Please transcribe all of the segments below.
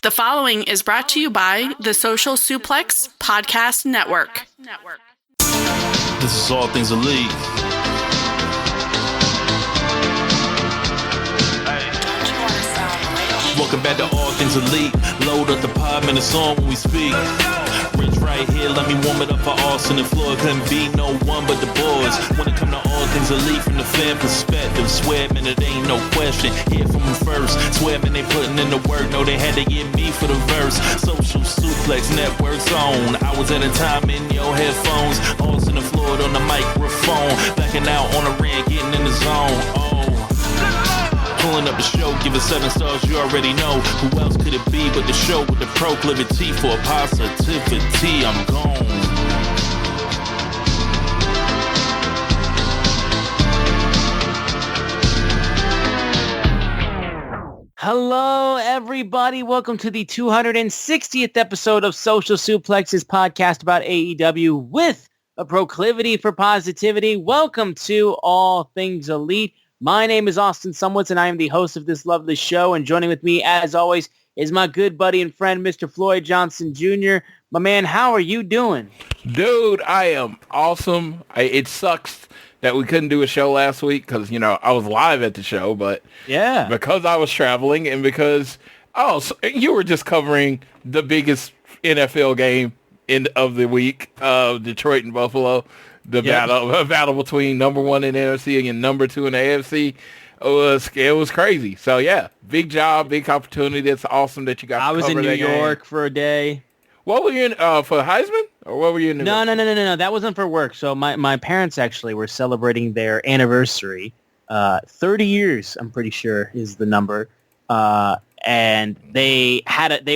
The following is brought to you by the Social Suplex Podcast Network. This is All Things Elite. Welcome back to All Things Elite. Load up the pod, man, it's on when we speak. Rich right here, let me warm it up for Austin and Floyd. Couldn't be no one but the boys. When it come to All Things Elite from the fan perspective, swear, man, it ain't no question. Hear from them first. Swear, man, they putting in the work. No, they had to get me for the verse. Social Suplex Network's on. I was at a time in your headphones. Austin and Floyd on the microphone. Backing out on the ring, getting in the zone. Pulling up the show, give it 7 stars, you already know. Who else could it be but the show with the proclivity for positivity? I'm gone. Hello, everybody. Welcome to the 260th episode of Social Suplex's podcast about AEW with a proclivity for positivity. Welcome to All Things Elite. My name is Austin Sumwitz, and I am the host of this lovely show. And joining with me, as always, is my good buddy and friend, Mr. Floyd Johnson Jr. My man, how are you doing? Dude, I am awesome. It sucks that we couldn't do a show last week because, I was live at the show. But yeah, because I was traveling and because, so you were just covering the biggest NFL game of the week, Detroit and Buffalo. The battle between number 1 in the NFC and number 2 in the AFC it was crazy. So yeah, big job, big opportunity. That's awesome that you got. I was in New York for a day. What were you in for Heisman, or what were you in? No. That wasn't for work. So my parents actually were celebrating their anniversary. 30 years, I'm pretty sure, is the number. And they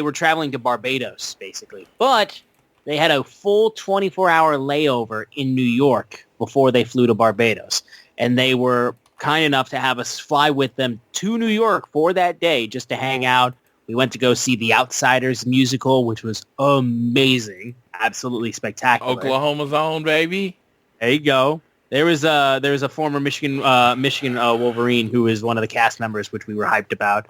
were traveling to Barbados basically, but they had a full 24-hour layover in New York before they flew to Barbados. And they were kind enough to have us fly with them to New York for that day just to hang out. We went to go see The Outsiders musical, which was amazing. Absolutely spectacular. Oklahoma's own, baby. There you go. There was a former Michigan Wolverine who is one of the cast members, which we were hyped about.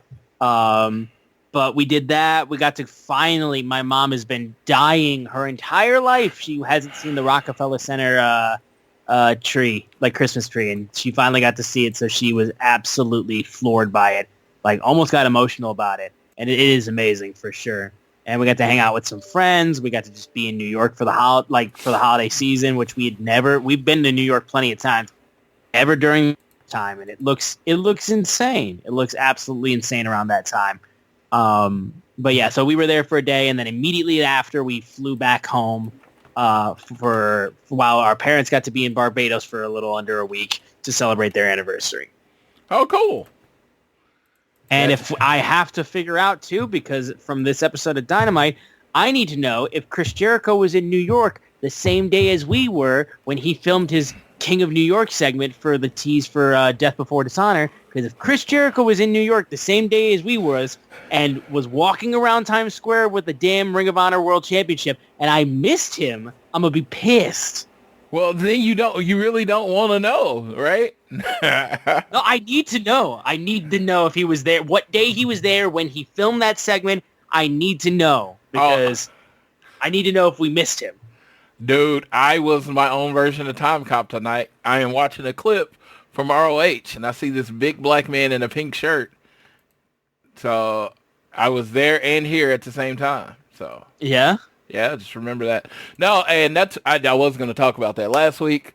But we did that. We got to finally, my mom has been dying her entire life. She hasn't seen the Rockefeller Center tree, like Christmas tree, and she finally got to see it. So she was absolutely floored by it, like almost got emotional about it. And it is amazing for sure. And we got to hang out with some friends. We got to just be in New York for the holiday season, which we've been to New York plenty of times, ever during time. And it looks insane. It looks absolutely insane around that time. But yeah, so we were there for a day, and then immediately after we flew back home for while our parents got to be in Barbados for a little under a week to celebrate their anniversary. Oh, cool. And if I have to figure out too, because from this episode of Dynamite, I need to know if Chris Jericho was in New York the same day as we were when he filmed his King of New York segment for the tease for Death Before Dishonor. Because if Chris Jericho was in New York the same day as we was and was walking around Times Square with the damn Ring of Honor World Championship and I missed him, I'm going to be pissed. Well, then you really don't want to know, right? No, I need to know. I need to know if he was there, what day he was there when he filmed that segment. I need to know because I need to know if we missed him. Dude, I was my own version of Time Cop tonight. I am watching a clip from ROH, and I see this big black man in a pink shirt. So I was there and here at the same time. So yeah, just remember that. No, and I was going to talk about that last week.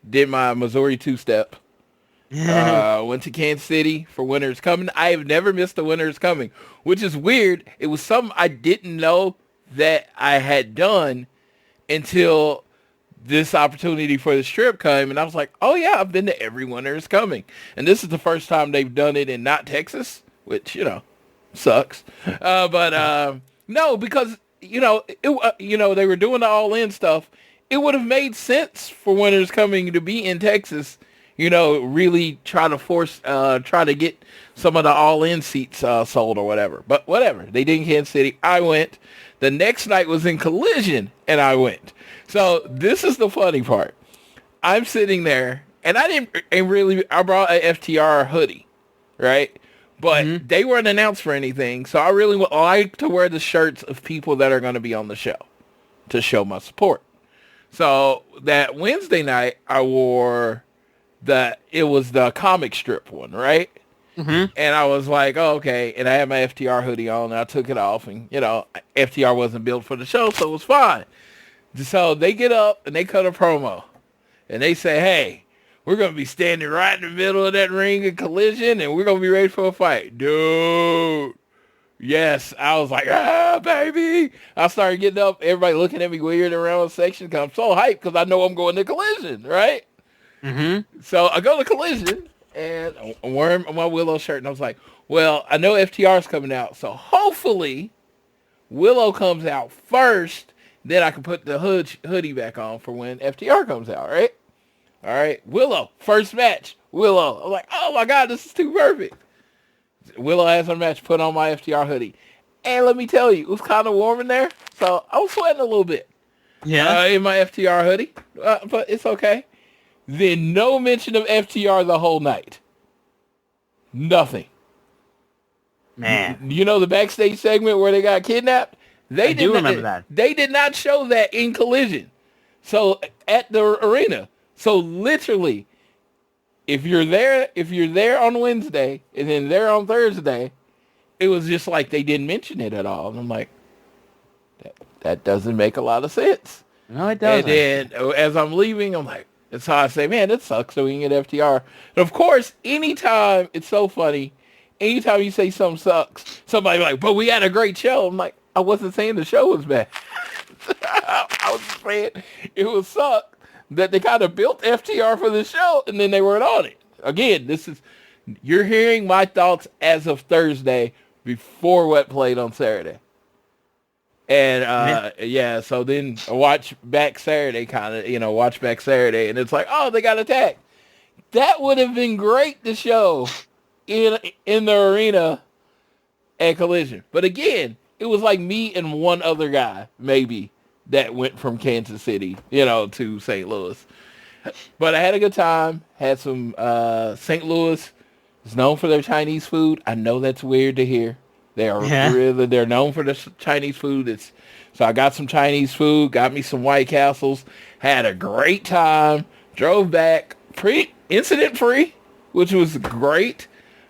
Did my Missouri two-step. Went to Kansas City for Winter is Coming. I have never missed a Winter is Coming, which is weird. It was something I didn't know that I had done until this opportunity for the strip came, and I was like, oh yeah, I've been to every Winter is Coming. And this is the first time they've done it in not Texas, which, sucks. But no, because, they were doing the All-In stuff. It would have made sense for Winter is Coming to be in Texas, really try to get some of the All-In seats sold or whatever. But whatever. They did in Kansas City. I went. The next night was in Collision, and I went. So this is the funny part. I'm sitting there, and I brought a FTR hoodie, right? But they weren't announced for anything, so I really like to wear the shirts of people that are going to be on the show to show my support. So that Wednesday night, I wore it was the comic strip one, right? And I was like, oh, okay. And I had my FTR hoodie on, and I took it off, and, FTR wasn't built for the show, so it was fine. So they get up, and they cut a promo, and they say, hey, we're going to be standing right in the middle of that ring of Collision, and we're going to be ready for a fight. Dude. Yes. I was like, baby. I started getting up, everybody looking at me weird around the section, because I'm so hyped, because I know I'm going to Collision, right? So I go to Collision, and I'm wearing my Willow shirt, and I was like, well, I know FTR's coming out, so hopefully Willow comes out first, then I can put the hoodie back on for when FTR comes out, right? All right, Willow, first match, Willow. I'm like, oh my God, this is too perfect. Willow has her match, put on my FTR hoodie. And let me tell you, it was kind of warm in there, so I was sweating a little bit. Yeah. In my FTR hoodie, but it's okay. Then no mention of FTR the whole night. Nothing. Man. You know the backstage segment where they got kidnapped? I do remember that. They did not show that in Collision. So at the arena. So literally, if you're there on Wednesday and then there on Thursday, it was just like they didn't mention it at all. And I'm like, that doesn't make a lot of sense. No, it doesn't. And then as I'm leaving, I'm like, that's how I say, man, that sucks. So we can get FTR. And of course, anytime, it's so funny, anytime you say something sucks, somebody like, but we had a great show. I'm like, I wasn't saying the show was bad. I was saying it was suck that they kind of built FTR for the show and then they weren't on it. Again, you're hearing my thoughts as of Thursday before what played on Saturday. And, so then I watch back Saturday and it's like, oh, they got attacked. That would have been great to show in the arena at Collision. But again, it was like me and one other guy, maybe, that went from Kansas City, to St. Louis. But I had a good time. Had some St. Louis is known for their Chinese food. I know that's weird to hear. They're known for the Chinese food. So I got some Chinese food, got me some White Castles, had a great time, drove back incident free, which was great.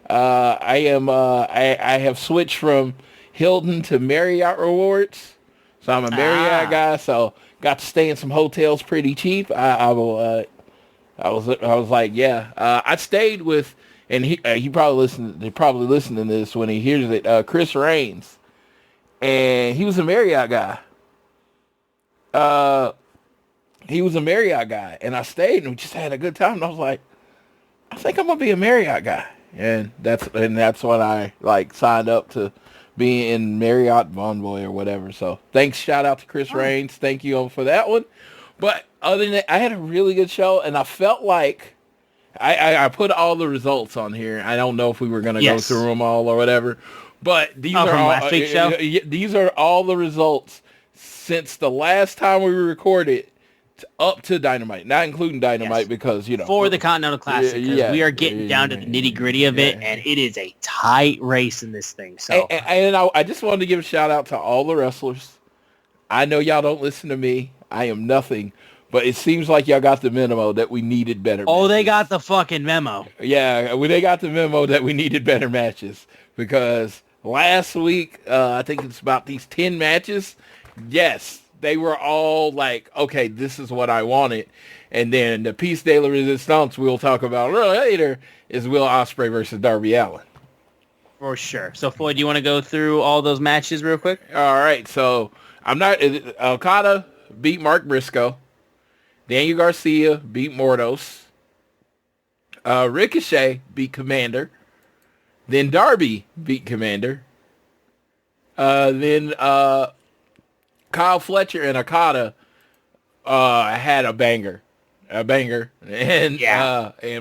I have switched from Hilton to Marriott Rewards. So I'm a Marriott guy, so got to stay in some hotels pretty cheap. I was like, yeah. I stayed with, and he probably listening to this when he hears it. Chris Raines, and he was a Marriott guy. And I stayed and we just had a good time. And I was like, I think I'm gonna be a Marriott guy, and that's when I signed up to being in Marriott Bonvoy or whatever. So thanks, shout out to Chris Raines. Thank you for that one. But other than that, I had a really good show, and I felt like I put all the results on here. I don't know if we were going to go through them all or whatever, but these are all last week's show? These are all the results since the last time we recorded up to Dynamite, not including Dynamite because, for the Continental Classic, we are getting down to the nitty gritty of it, and it is a tight race in this thing. So, and I just wanted to give a shout out to all the wrestlers. I know y'all don't listen to me. I am nothing, but it seems like y'all got the memo that we needed better matches. They got the fucking memo. Yeah, they got the memo that we needed better matches because last week, I think it's about these 10 matches. Yes. They were all like, okay, this is what I wanted. And then the piece de la resistance we'll talk about later is Will Ospreay versus Darby Allin. For sure. So, Floyd, do you want to go through all those matches real quick? All right. So, Okada beat Mark Briscoe. Daniel Garcia beat Mordos. Ricochet beat Commander. Then Darby beat Commander. Then Kyle Fletcher and Okada had a banger, and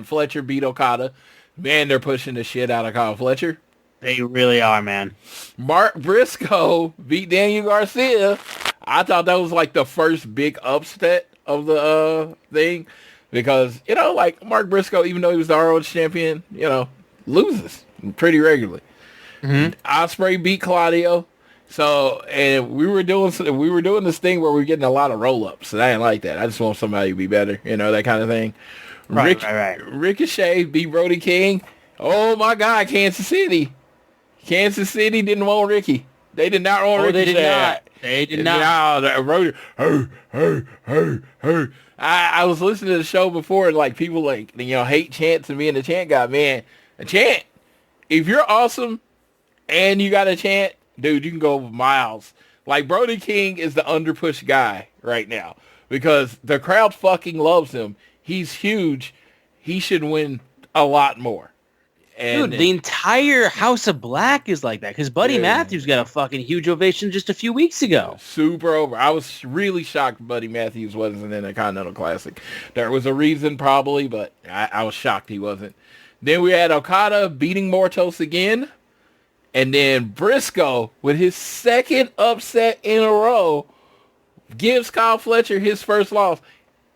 Fletcher beat Okada. Man, they're pushing the shit out of Kyle Fletcher. They really are, man. Mark Briscoe beat Daniel Garcia. I thought that was like the first big upset of the thing because, Mark Briscoe, even though he was the ROH champion, loses pretty regularly. Ospreay beat Claudio. So, and we were doing this thing where we were getting a lot of roll-ups, and I didn't like that. I just want somebody to be better, that kind of thing. Right. Ricochet beat Brody King. Oh my God, Kansas City. Kansas City didn't want Ricky. They did not want Ricochet. They did not. No, Brody, hey. I was listening to the show before, and like people hate chants and being the chant guy. Man, a chant. If you're awesome and you got a chant, dude, you can go miles. Like Brody King is the underpushed guy right now because the crowd fucking loves him. He's huge. He should win a lot more. And dude, the entire House of Black is like that because Buddy Matthews got a fucking huge ovation just a few weeks ago. Super over. I was really shocked Buddy Matthews wasn't in a Continental Classic. There was a reason probably, but I was shocked he wasn't. Then we had Okada beating Mortos again. And then Briscoe, with his second upset in a row, gives Kyle Fletcher his first loss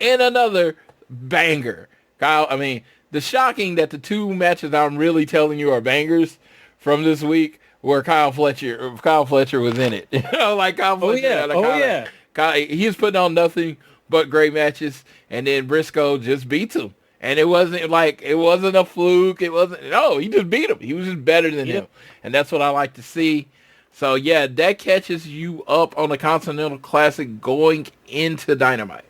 and another banger. The shocking that the two matches I'm really telling you are bangers from this week were Kyle Fletcher was in it. Kyle Fletcher. He is putting on nothing but great matches, and then Briscoe just beats him. And it wasn't a fluke. He just beat him. He was just better than him. And that's what I like to see. So, yeah, that catches you up on the Continental Classic going into Dynamite.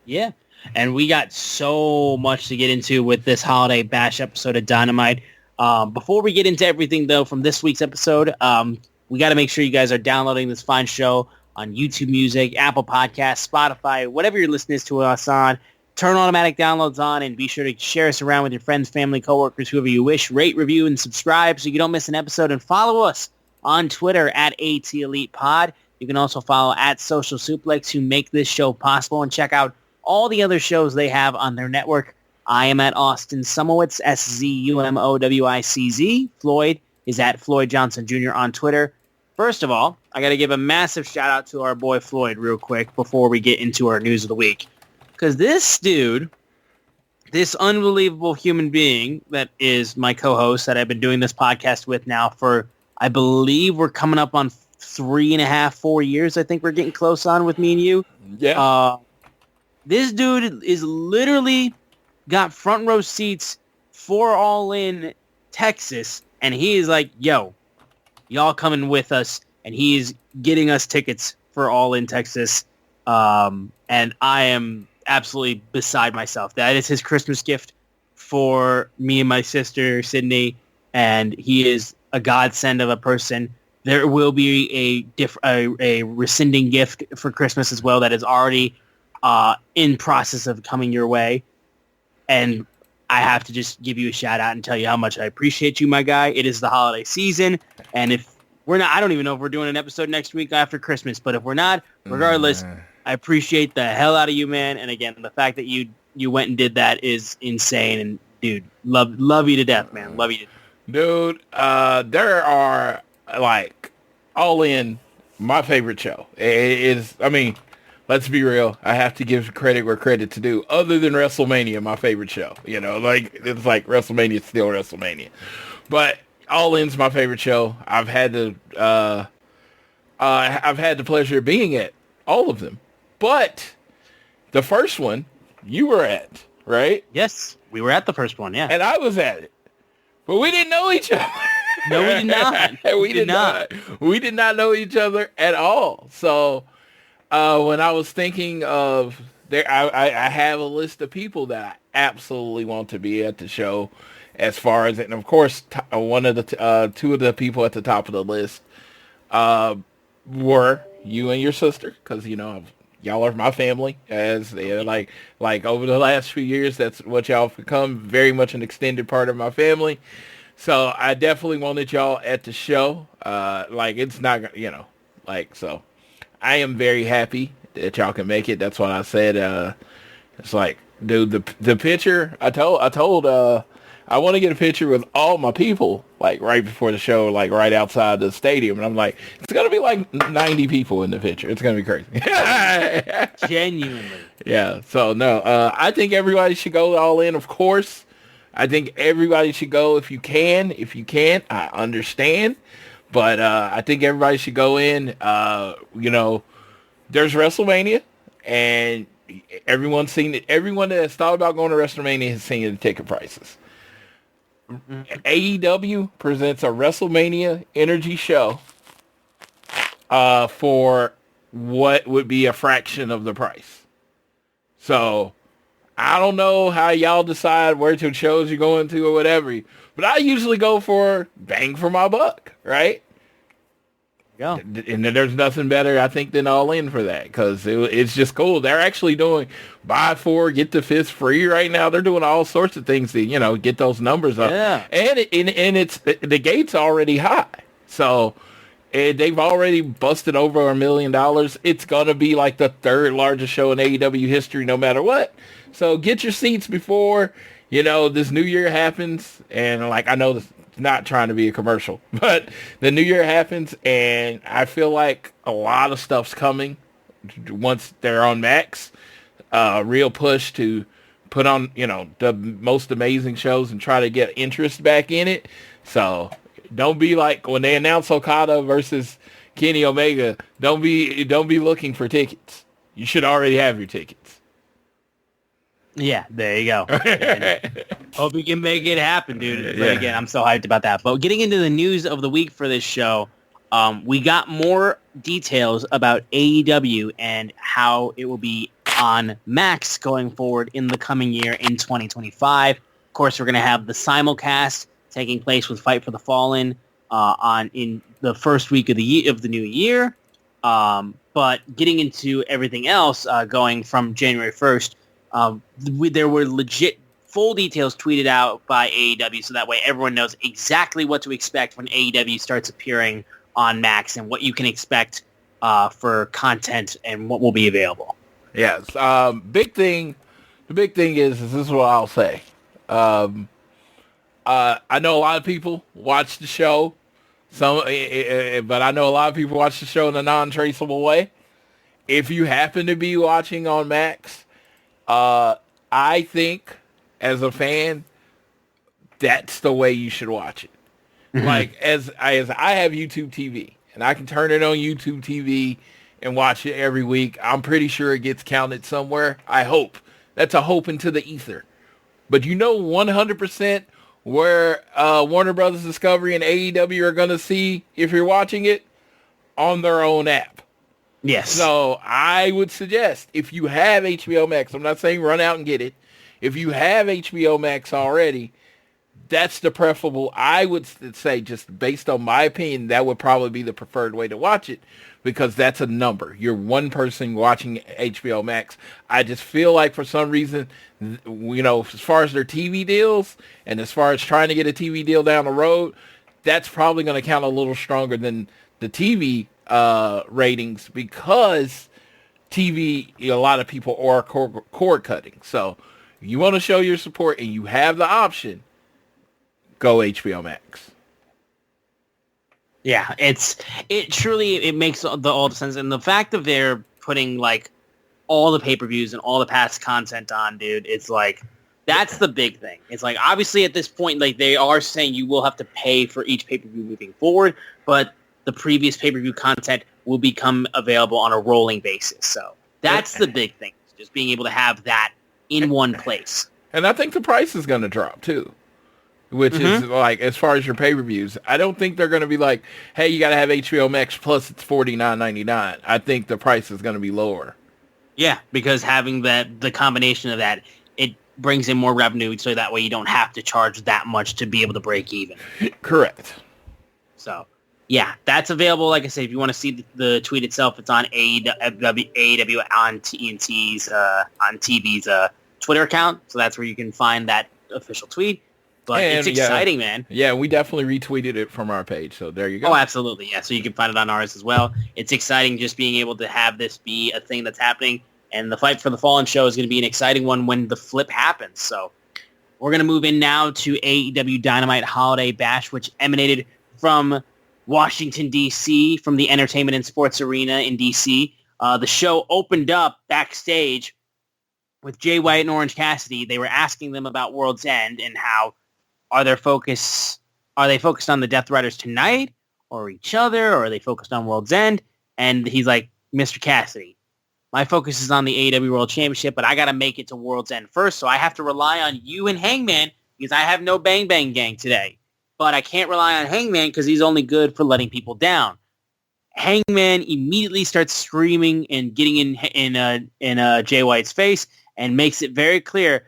Yeah. And we got so much to get into with this Holiday Bash episode of Dynamite. Before we get into everything, though, from this week's episode, we got to make sure you guys are downloading this fine show on YouTube Music, Apple Podcasts, Spotify, whatever you're listening to us on. Turn automatic downloads on and be sure to share us around with your friends, family, coworkers, whoever you wish. Rate, review, and subscribe so you don't miss an episode. And follow us on Twitter at ATElitePod. You can also follow at Social Suplex who make this show possible and check out all the other shows they have on their network. I am at Austin Sumowitz, SZUMOWICZ. Floyd is at Floyd Johnson Jr. on Twitter. First of all, I got to give a massive shout out to our boy Floyd real quick before we get into our news of the week. Because this dude, this unbelievable human being that is my co-host that I've been doing this podcast with now for, I believe we're coming up on 3.5, 4 years. I think we're getting close on with me and you. Yeah. This dude is literally got front row seats for All In Texas. And he is like, yo, y'all coming with us. And he's getting us tickets for All In Texas. And I am absolutely beside myself. That is his Christmas gift for me and my sister, Sydney, and he is a godsend of a person. There will be a rescinding gift for Christmas as well that is already in process of coming your way, and I have to just give you a shout out and tell you how much I appreciate you, my guy. It is the holiday season, and if we're not, I don't even know if we're doing an episode next week after Christmas, but if we're not, regardless, I appreciate the hell out of you, man. And again, the fact that you went and did that is insane. And dude, love you to death, man. Love you. Dude, there are All In, my favorite show. Let's be real. I have to give credit where credit's due. Other than WrestleMania, my favorite show. It's like WrestleMania is still WrestleMania. But All In's my favorite show. I've had the pleasure of being at all of them. But the first one you were at, right? Yes, we were at the first one, yeah. And I was at it. But we didn't know each other. No, we did not. We did not. We did not know each other at all. So when I was thinking of I have a list of people that I absolutely want to be at the show. As far as, and of course, one of the two of the people at the top of the list were you and your sister, because y'all are my family. As like over the last few years, that's what y'all have become, very much an extended part of my family. So I definitely wanted y'all at the show. It's not, so I am very happy that y'all can make it. That's what I said. It's like, dude, the picture I told I want to get a picture with all my people, right before the show, right outside the stadium. And I'm like, it's going to be 90 people in the picture. It's going to be crazy. Genuinely. Yeah. So, no, I think everybody should go All In, of course. I think everybody should go if you can. If you can't, I understand. But I think everybody should go in. There's WrestleMania, and everyone's seen it. Everyone that has thought about going to WrestleMania has seen the ticket prices. AEW presents a WrestleMania energy show for what would be a fraction of the price. So I don't know how y'all decide where to shows you're going to or whatever, but I usually go for bang for my buck, right? Yeah. And there's nothing better, I think, than Allin for that, because it's just cool. They're actually doing buy 4, get the 5th free right now. They're doing all sorts of things to, get those numbers up. Yeah. And it's the gate's already high. So they've already busted over $1 million. It's going to be like the 3rd largest show in AEW history no matter what. So get your seats before, this new year happens. And I know this, not trying to be a commercial, but the new year happens, and I feel like a lot of stuff's coming once they're on Max. Real push to put on, the most amazing shows and try to get interest back in it. So don't be like when they announce Okada versus Kenny Omega, don't be looking for tickets. You should already have your tickets. Yeah, there you go. Hope you can make it happen, dude. But again, I'm so hyped about that. But getting into the news of the week for this show, we got more details about AEW and how it will be on Max going forward in the coming year in 2025. Of course, we're going to have the simulcast taking place with Fight for the Fallen in the first week of the new year. But getting into everything else, going from January 1st, there were legit full details tweeted out by AEW, so that way everyone knows exactly what to expect when AEW starts appearing on Max and what you can expect for content and what will be available. Yes. The big thing is this is what I'll say. I know a lot of people watch the show, but I know a lot of people watch the show in a non-traceable way. If you happen to be watching on Max, I think as a fan, that's the way you should watch it. Mm-hmm. As I have YouTube TV and I can turn it on YouTube TV and watch it every week. I'm pretty sure it gets counted somewhere. I hope. That's a hope into the ether. But 100% where Warner Brothers Discovery and AEW are going to see if you're watching it on their own app. Yes. So I would suggest if you have HBO Max, I'm not saying run out and get it. If you have HBO Max already, that's the preferable. I would say, just based on my opinion, that would probably be the preferred way to watch it, because that's a number. You're one person watching HBO Max. I just feel like for some reason, as far as their TV deals and as far as trying to get a TV deal down the road, that's probably going to count a little stronger than the TV ratings, because TV, a lot of people are cord cutting. So if you want to show your support and you have the option, go HBO Max. Yeah, it truly makes all the sense, and the fact that they're putting all the pay-per-views and all the past content on, dude, it's that's the big thing. It's obviously at this point, they are saying you will have to pay for each pay-per-view moving forward, but the previous pay-per-view content will become available on a rolling basis. So that's the big thing, just being able to have that in one place. And I think the price is going to drop too, which is as far as your pay-per-views, I don't think they're going to be hey, you got to have HBO Max plus it's $49.99. I think the price is going to be lower. Yeah, because having the combination of that, it brings in more revenue, so that way you don't have to charge that much to be able to break even. Correct. So yeah, that's available. Like I said, if you want to see the tweet itself, it's on AEW on TNT's on TV's Twitter account. So that's where you can find that official tweet. But it's exciting, man. Yeah, we definitely retweeted it from our page. So there you go. Oh, absolutely. Yeah, so you can find it on ours as well. It's exciting just being able to have this be a thing that's happening. And the Fight for the Fallen show is going to be an exciting one when the flip happens. So we're going to move in now to AEW Dynamite Holiday Bash, which emanated from Washington, D.C., from the Entertainment and Sports Arena in D.C. The show opened up backstage with Jay White and Orange Cassidy, they were asking them about World's End and how are they focused on the Death Riders tonight or each other, or are they focused on World's End? And he's like, Mr. Cassidy, my focus is on the AEW World Championship, but I got to make it to World's End first, so I have to rely on you and Hangman because I have no Bang Bang Gang today. But I can't rely on Hangman because he's only good for letting people down. Hangman immediately starts screaming and getting in Jay White's face and makes it very clear,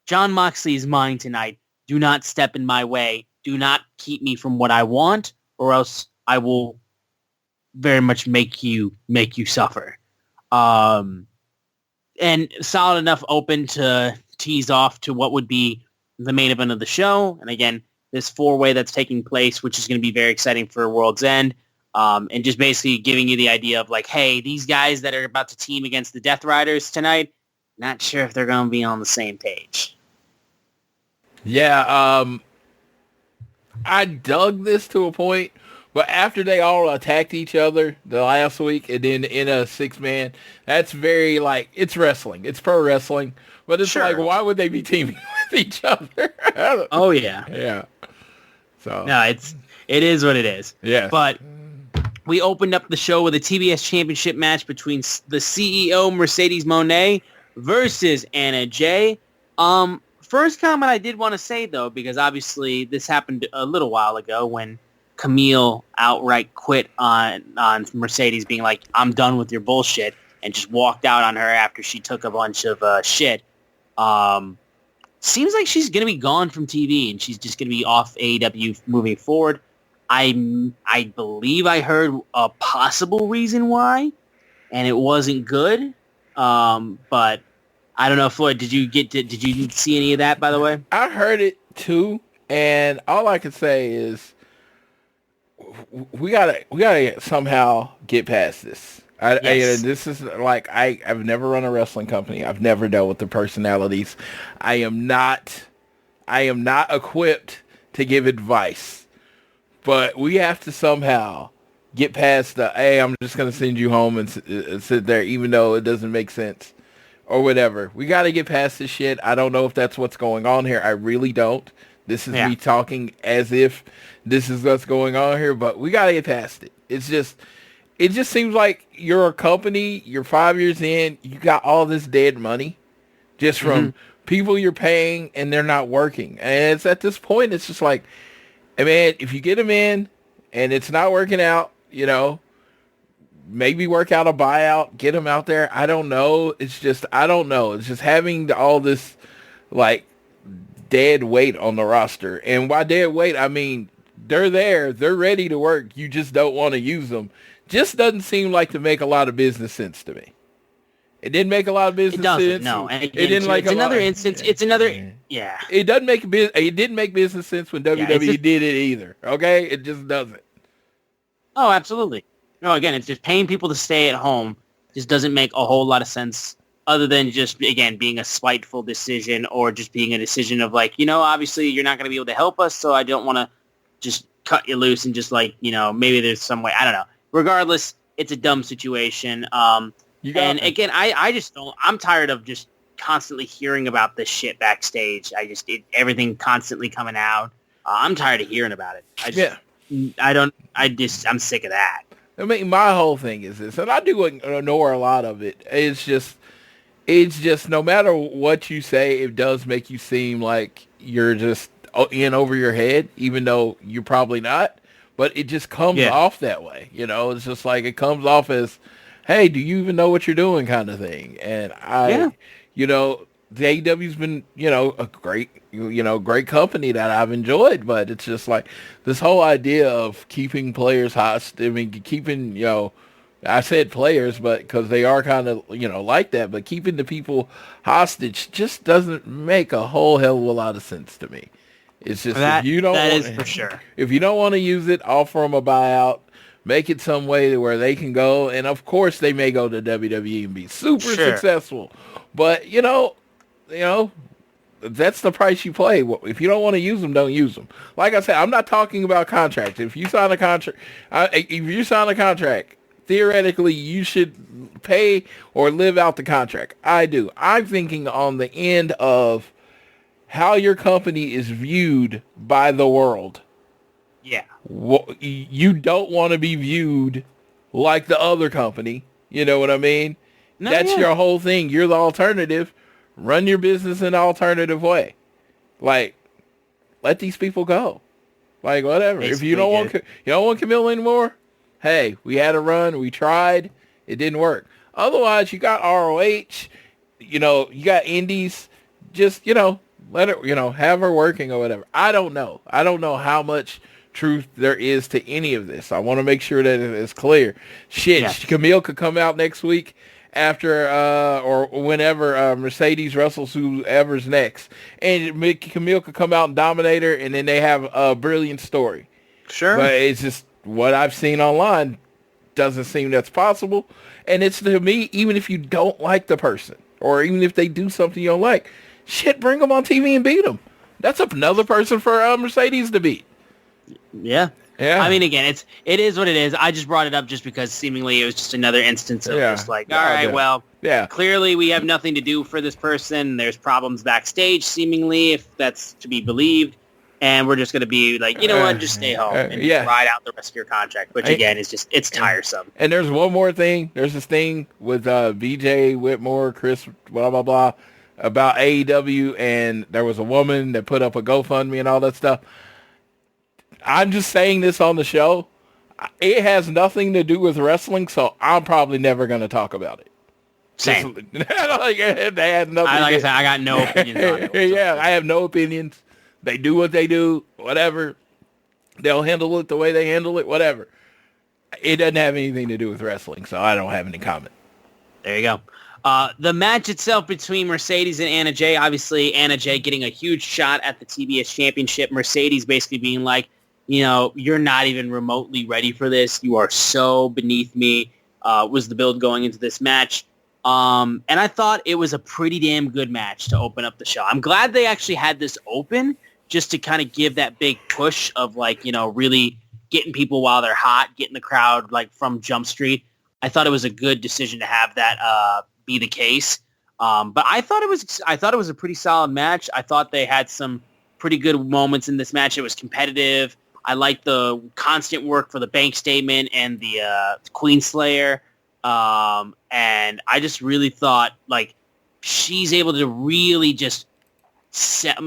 Jon Moxley is mine tonight. Do not step in my way. Do not keep me from what I want, or else I will very much make you suffer. And solid enough open to tease off to what would be the main event of the show. And again, this 4-way that's taking place, which is going to be very exciting for World's End. And just basically giving you the idea of like, hey, these guys that are about to team against the Death Riders tonight, not sure if they're going to be on the same page. Yeah, I dug this to a point, but after they all attacked each other the last week and then in a 6-man, that's very like, it's wrestling. It's pro wrestling. But it's like, why would they be teaming with each other? Oh, yeah. Yeah. So no, it is what it is. Yeah. But we opened up the show with a TBS championship match between the CEO, Mercedes Moné, versus Anna Jay. First comment I did want to say, though, because obviously this happened a little while ago when Camille outright quit on Mercedes being like, I'm done with your bullshit, and just walked out on her after she took a bunch of shit. Seems like she's going to be gone from TV, and she's just going to be off AEW moving forward. I believe I heard a possible reason why, and it wasn't good. But I don't know, Floyd, did you see any of that, by the way? I heard it too, and all I can say is we gotta somehow get past this. This is like, I've never run a wrestling company. I've never dealt with the personalities. I am not equipped to give advice, but we have to somehow get past the, hey, I'm just going to send you home and sit there, even though it doesn't make sense or whatever. We got to get past this shit. I don't know if that's what's going on here. I really don't. This is me talking as if this is what's going on here, but we got to get past it. It just seems like you're a company, you're 5 years in, you got all this dead money just from people you're paying and they're not working. And it's at this point, it's just like, hey man, if you get them in and it's not working out, maybe work out a buyout, get them out there. I don't know. It's just having all this like dead weight on the roster. And by dead weight, I mean, they're there, they're ready to work. You just don't want to use them. Just doesn't seem like to make a lot of business sense to me. It didn't make a lot of business sense. No, and again, it didn't like it's another instance. It's another, yeah. It didn't make business sense when WWE did it either. Okay, it just doesn't. Oh, absolutely. No, again, it's just paying people to stay at home just doesn't make a whole lot of sense, other than just, again, being a spiteful decision or just being a decision of like, obviously you're not going to be able to help us, so I don't want to just cut you loose and just like, maybe there's some way. I don't know. Regardless, it's a dumb situation. Again, I just don't. I'm tired of just constantly hearing about this shit backstage. Everything constantly coming out. I'm tired of hearing about it. I'm sick of that. I mean, my whole thing is this, and I do ignore a lot of it. It's just no matter what you say, it does make you seem like you're just in over your head, even though you're probably not. But it just comes off that way. It's just like it comes off as, hey, do you even know what you're doing kind of thing. And the AEW's been, a great company that I've enjoyed, but it's just like this whole idea of keeping players hostage. I mean, keeping, I said players, but because they are kind of, like that, but keeping the people hostage just doesn't make a whole hell of a lot of sense to me. It's just, for sure. If you don't want to use it, offer them a buyout, make it some way where they can go. And of course they may go to WWE and be super successful, but that's the price you pay. If you don't want to use them, don't use them. Like I said, I'm not talking about contracts. If you sign a contract, theoretically you should pay or live out the contract. I do. I'm thinking on the end of how your company is viewed by the world. Yeah. You don't want to be viewed like the other company. You know what I mean? No, That's your whole thing. You're the alternative. Run your business in an alternative way. Like, let these people go. Like, whatever. Basically, if you don't want Camille anymore, hey, we had a run. We tried. It didn't work. Otherwise, you got ROH. You got indies. Just, let her, have her working or whatever. I don't know. I don't know how much truth there is to any of this. I want to make sure that it's clear. Shit, Yeah. Camille could come out next week after or whenever Mercedes wrestles whoever's next, and Camille could come out and dominate her, and then they have a brilliant story. Sure. But it's just what I've seen online doesn't seem that's possible. And it's, to me, even if you don't like the person, or even if they do something you don't like, shit, bring them on TV and beat them. That's another person for Mercedes to beat. Yeah. Yeah. I mean, again, it is what it is. I just brought it up just because seemingly it was just another instance of just like, all right, well, clearly we have nothing to do for this person. There's problems backstage, seemingly, if that's to be believed. And we're just going to be like, you know what, just stay home and ride out the rest of your contract. Which, again, is just, it's tiresome. And there's one more thing. There's this thing with BJ Whitmore, Chris, blah, blah, blah, about AEW. And there was a woman that put up a GoFundMe and all that stuff. I'm just saying this on the show. It has nothing to do with wrestling, so I'm probably never going to talk about it. Same. They have nothing. I said, I got no opinions on it. Yeah, I have no opinions. They do what they do, whatever. They'll handle it the way they handle it, whatever. It doesn't have anything to do with wrestling, so I don't have any comment. There you go. The match itself between Mercedes and Anna Jay, obviously Anna Jay getting a huge shot at the TBS championship. Mercedes basically being like, you're not even remotely ready for this. You are so beneath me, was the build going into this match. And I thought it was a pretty damn good match to open up the show. I'm glad they actually had this open just to kind of give that big push of really getting people while they're hot, getting the crowd from Jump Street. I thought it was a good decision to have that be the case. But I thought it was a pretty solid match. I thought they had some pretty good moments in this match. It was competitive. I like the constant work for the bank statement and the Queen Slayer. And I just really thought she's able to really just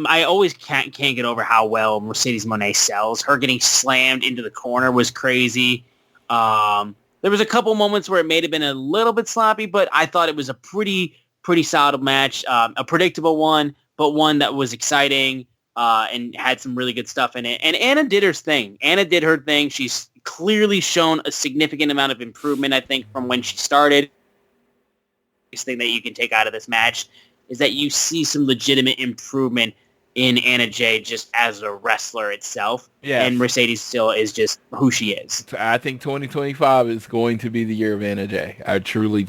I always can't get over how well Mercedes Moné sells. Her getting slammed into the corner was crazy. There was a couple moments where it may have been a little bit sloppy, but I thought it was a pretty solid match, a predictable one, but one that was exciting. And had some really good stuff in it. And Anna did her thing. Anna did her thing. She's clearly shown a significant amount of improvement, I think, from when she started. This thing that you can take out of this match is that you see some legitimate improvement in Anna Jay just as a wrestler itself. Yeah. And Mercedes still is just who she is. I think 2025 is going to be the year of Anna Jay. I truly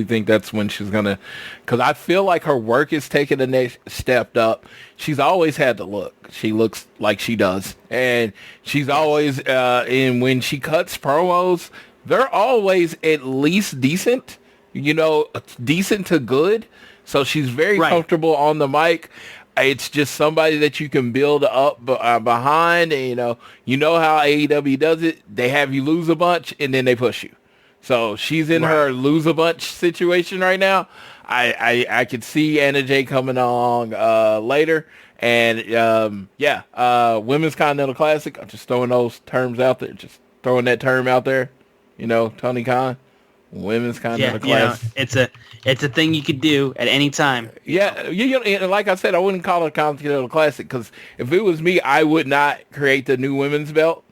think that's when she's going to, because I feel like her work is taking the next step up. She's always had the look. She looks like she does. And she's always, and when she cuts promos, they're always at least decent, decent to good. So she's very comfortable on the mic. It's just somebody that you can build up behind. And, you know how AEW does it. They have you lose a bunch, and then they push you. So she's in her lose a bunch situation right now. I could see Anna Jay coming along later. And, Women's Continental Classic. I'm just throwing those terms out there. Just throwing that term out there. Tony Khan. Women's Continental Classic. It's a thing you could do at any time. Yeah, and like I said, I wouldn't call it Continental Classic because if it was me, I would not create the new women's belt.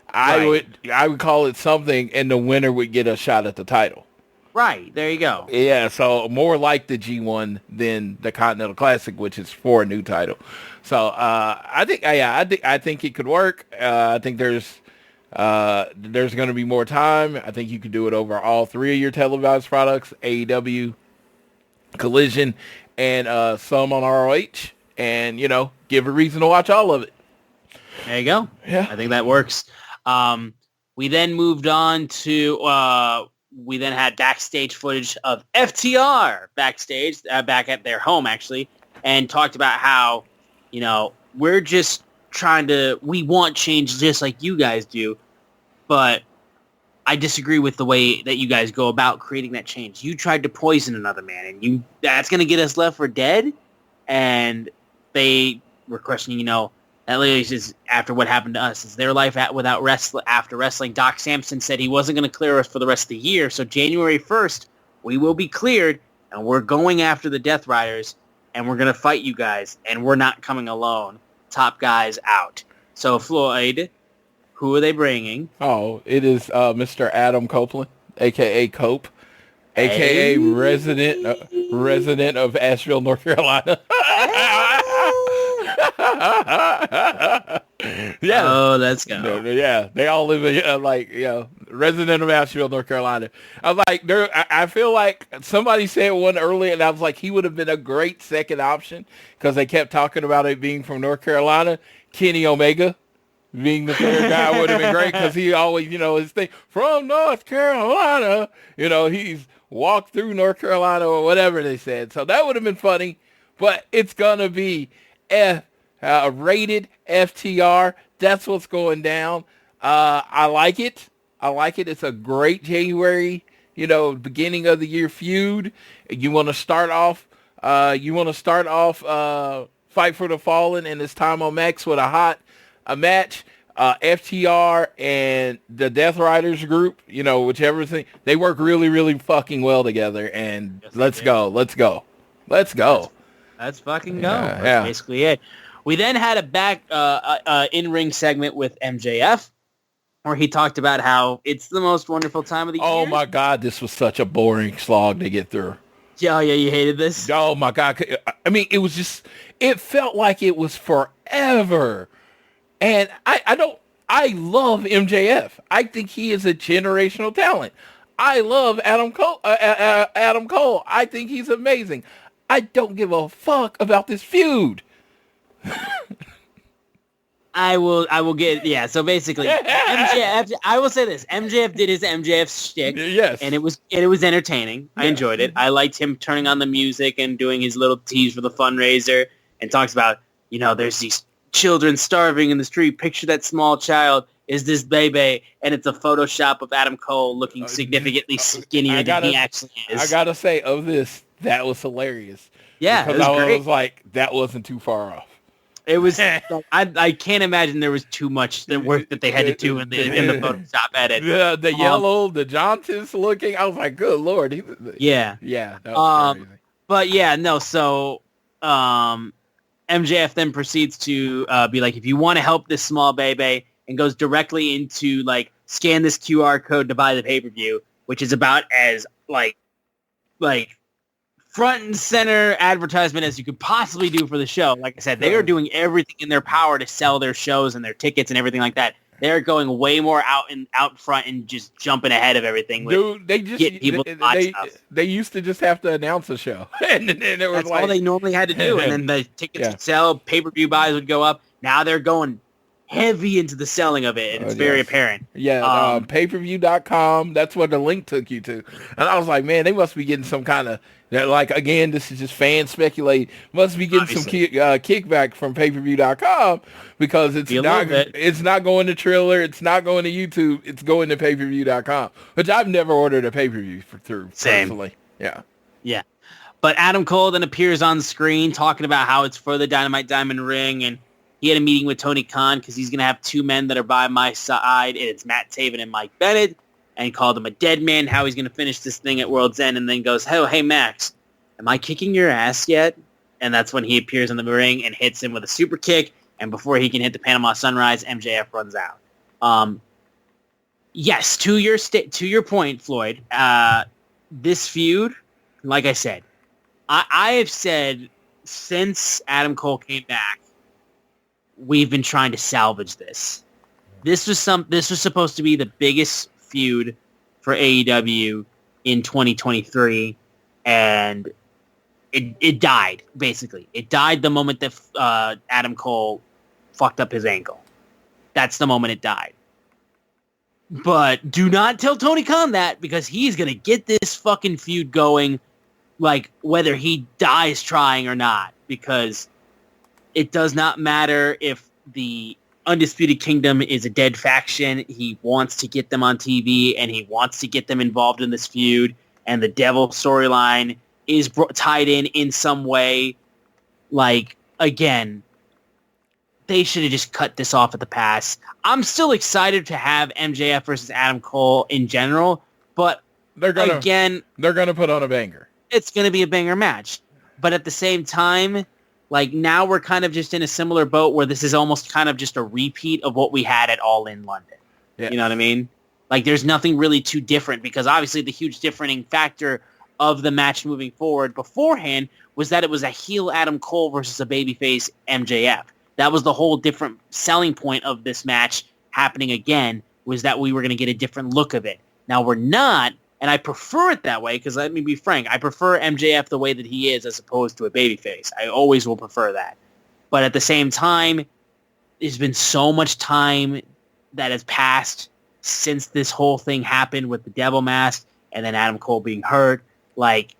I would call it something, and the winner would get a shot at the title. Right, there you go. Yeah, so more like the G1 than the Continental Classic, which is for a new title. So I think it could work. I think there's going to be more time. I think you could do it over all three of your televised products, AEW, Collision, and some on ROH, and, give a reason to watch all of it. There you go. Yeah. I think that works. We then moved on to we then had backstage footage of FTR backstage, back at their home, actually, and talked about how, we're just we want change just like you guys do, but I disagree with the way that you guys go about creating that change. You tried to poison another man, and that's going to get us left for dead? And they were questioning, that literally is after what happened to us. Is their life after wrestling? Doc Samson said he wasn't going to clear us for the rest of the year. So January 1st, we will be cleared, and we're going after the Death Riders, and we're going to fight you guys, and we're not coming alone. Top guys out. So Floyd, who are they bringing? Oh, it is Mr. Adam Copeland, a.k.a. Cope, a.k.a. resident of Asheville, North Carolina. Yeah. Oh, let's go. Yeah, they all live in resident of Asheville, North Carolina. I was like, I feel like somebody said one earlier, and I was like, he would have been a great second option because they kept talking about it being from North Carolina. Kenny Omega being the third guy would have been great because he always, his thing from North Carolina. He's walked through North Carolina or whatever they said. So that would have been funny, but it's gonna be rated FTR. That's what's going down. I like it. It's a great January, beginning of the year feud. You want to start off Fight for the Fallen and it's time on Max with a match. FTR and the Death Riders group, whichever thing, they work really, really fucking well together. And yes, let's go. Let's fucking go. That's basically it. We then had a back in-ring segment with MJF where he talked about how it's the most wonderful time of the year. Oh my God, this was such a boring slog to get through. Yeah, you hated this? Oh my God. I mean, it felt like it was forever. And I love MJF. I think he is a generational talent. I love Adam Cole. I think he's amazing. I don't give a fuck about this feud. I will get, yeah. So basically, MJF, I will say this. MJF did his MJF shtick. Yes. And it was entertaining. I enjoyed it. I liked him turning on the music and doing his little tease for the fundraiser and talks about, there's these children starving in the street. Picture that small child is this baby, and it's a Photoshop of Adam Cole looking significantly skinnier than he actually is. I gotta say, of this, that was hilarious. Yeah, because I was like, that wasn't too far off. It was. I can't imagine there was too much work that they had to do in the Photoshop edit. The yellow, the Johnsons looking. I was like, good Lord. Yeah. That was crazy. But yeah, no. So, MJF then proceeds to be like, if you want to help this small baby, and goes directly into scan this QR code to buy the pay-per-view, which is about as like front and center advertisement as you could possibly do for the show. Like I said, they are doing everything in their power to sell their shows and their tickets and everything like that. They're going way more out front and just jumping ahead of everything. Dude, they used to just have to announce a show, and it was that's all they normally had to do. And then the tickets would sell, pay-per-view buys would go up. Now they're going heavy into the selling of it, and it's very apparent. Yeah, payperview.com. That's what the link took you to, and I was like, man, they must be getting some kind of again, this is just fan speculate. Must be getting some kickback from payperview.com because it's not going to Triller, it's not going to YouTube, it's going to payperview.com, which I've never ordered a pay-per-view through personally. Yeah. But Adam Cole then appears on screen talking about how it's for the Dynamite Diamond Ring, and he had a meeting with Tony Khan because he's going to have two men that are by my side, and it's Matt Taven and Mike Bennett, and he called him a dead man, how he's going to finish this thing at World's End, and then goes, hey Max, am I kicking your ass yet? And that's when he appears in the ring and hits him with a super kick, and before he can hit the Panama Sunrise, MJF runs out. Yes, to your point, Floyd, this feud, like I said, I have said since Adam Cole came back, we've been trying to salvage this. This was supposed to be the biggest feud for AEW in 2023, and it died, basically. It died the moment that Adam Cole fucked up his ankle. That's the moment it died. But do not tell Tony Khan that, because he's going to get this fucking feud going, like, whether he dies trying or not, because it does not matter if the Undisputed Kingdom is a dead faction. He wants to get them on TV, and he wants to get them involved in this feud, and the Devil storyline is tied in some way. Like, again, they should have just cut this off at the pass. I'm still excited to have MJF versus Adam Cole in general, but they're gonna put on a banger. It's gonna be a banger match. But at the same time, like, now we're kind of just in a similar boat where this is almost kind of just a repeat of what we had at All In London. Yeah. You know what I mean? Like, there's nothing really too different, because obviously the huge differentiating factor of the match moving forward beforehand was that it was a heel Adam Cole versus a babyface MJF. That was the whole different selling point of this match happening again, was that we were going to get a different look of it. Now we're not, and I prefer it that way, because let me be frank, I prefer MJF the way that he is as opposed to a babyface. I always will prefer that. But at the same time, there's been so much time that has passed since this whole thing happened with the Devil Mask and then Adam Cole being hurt. Like,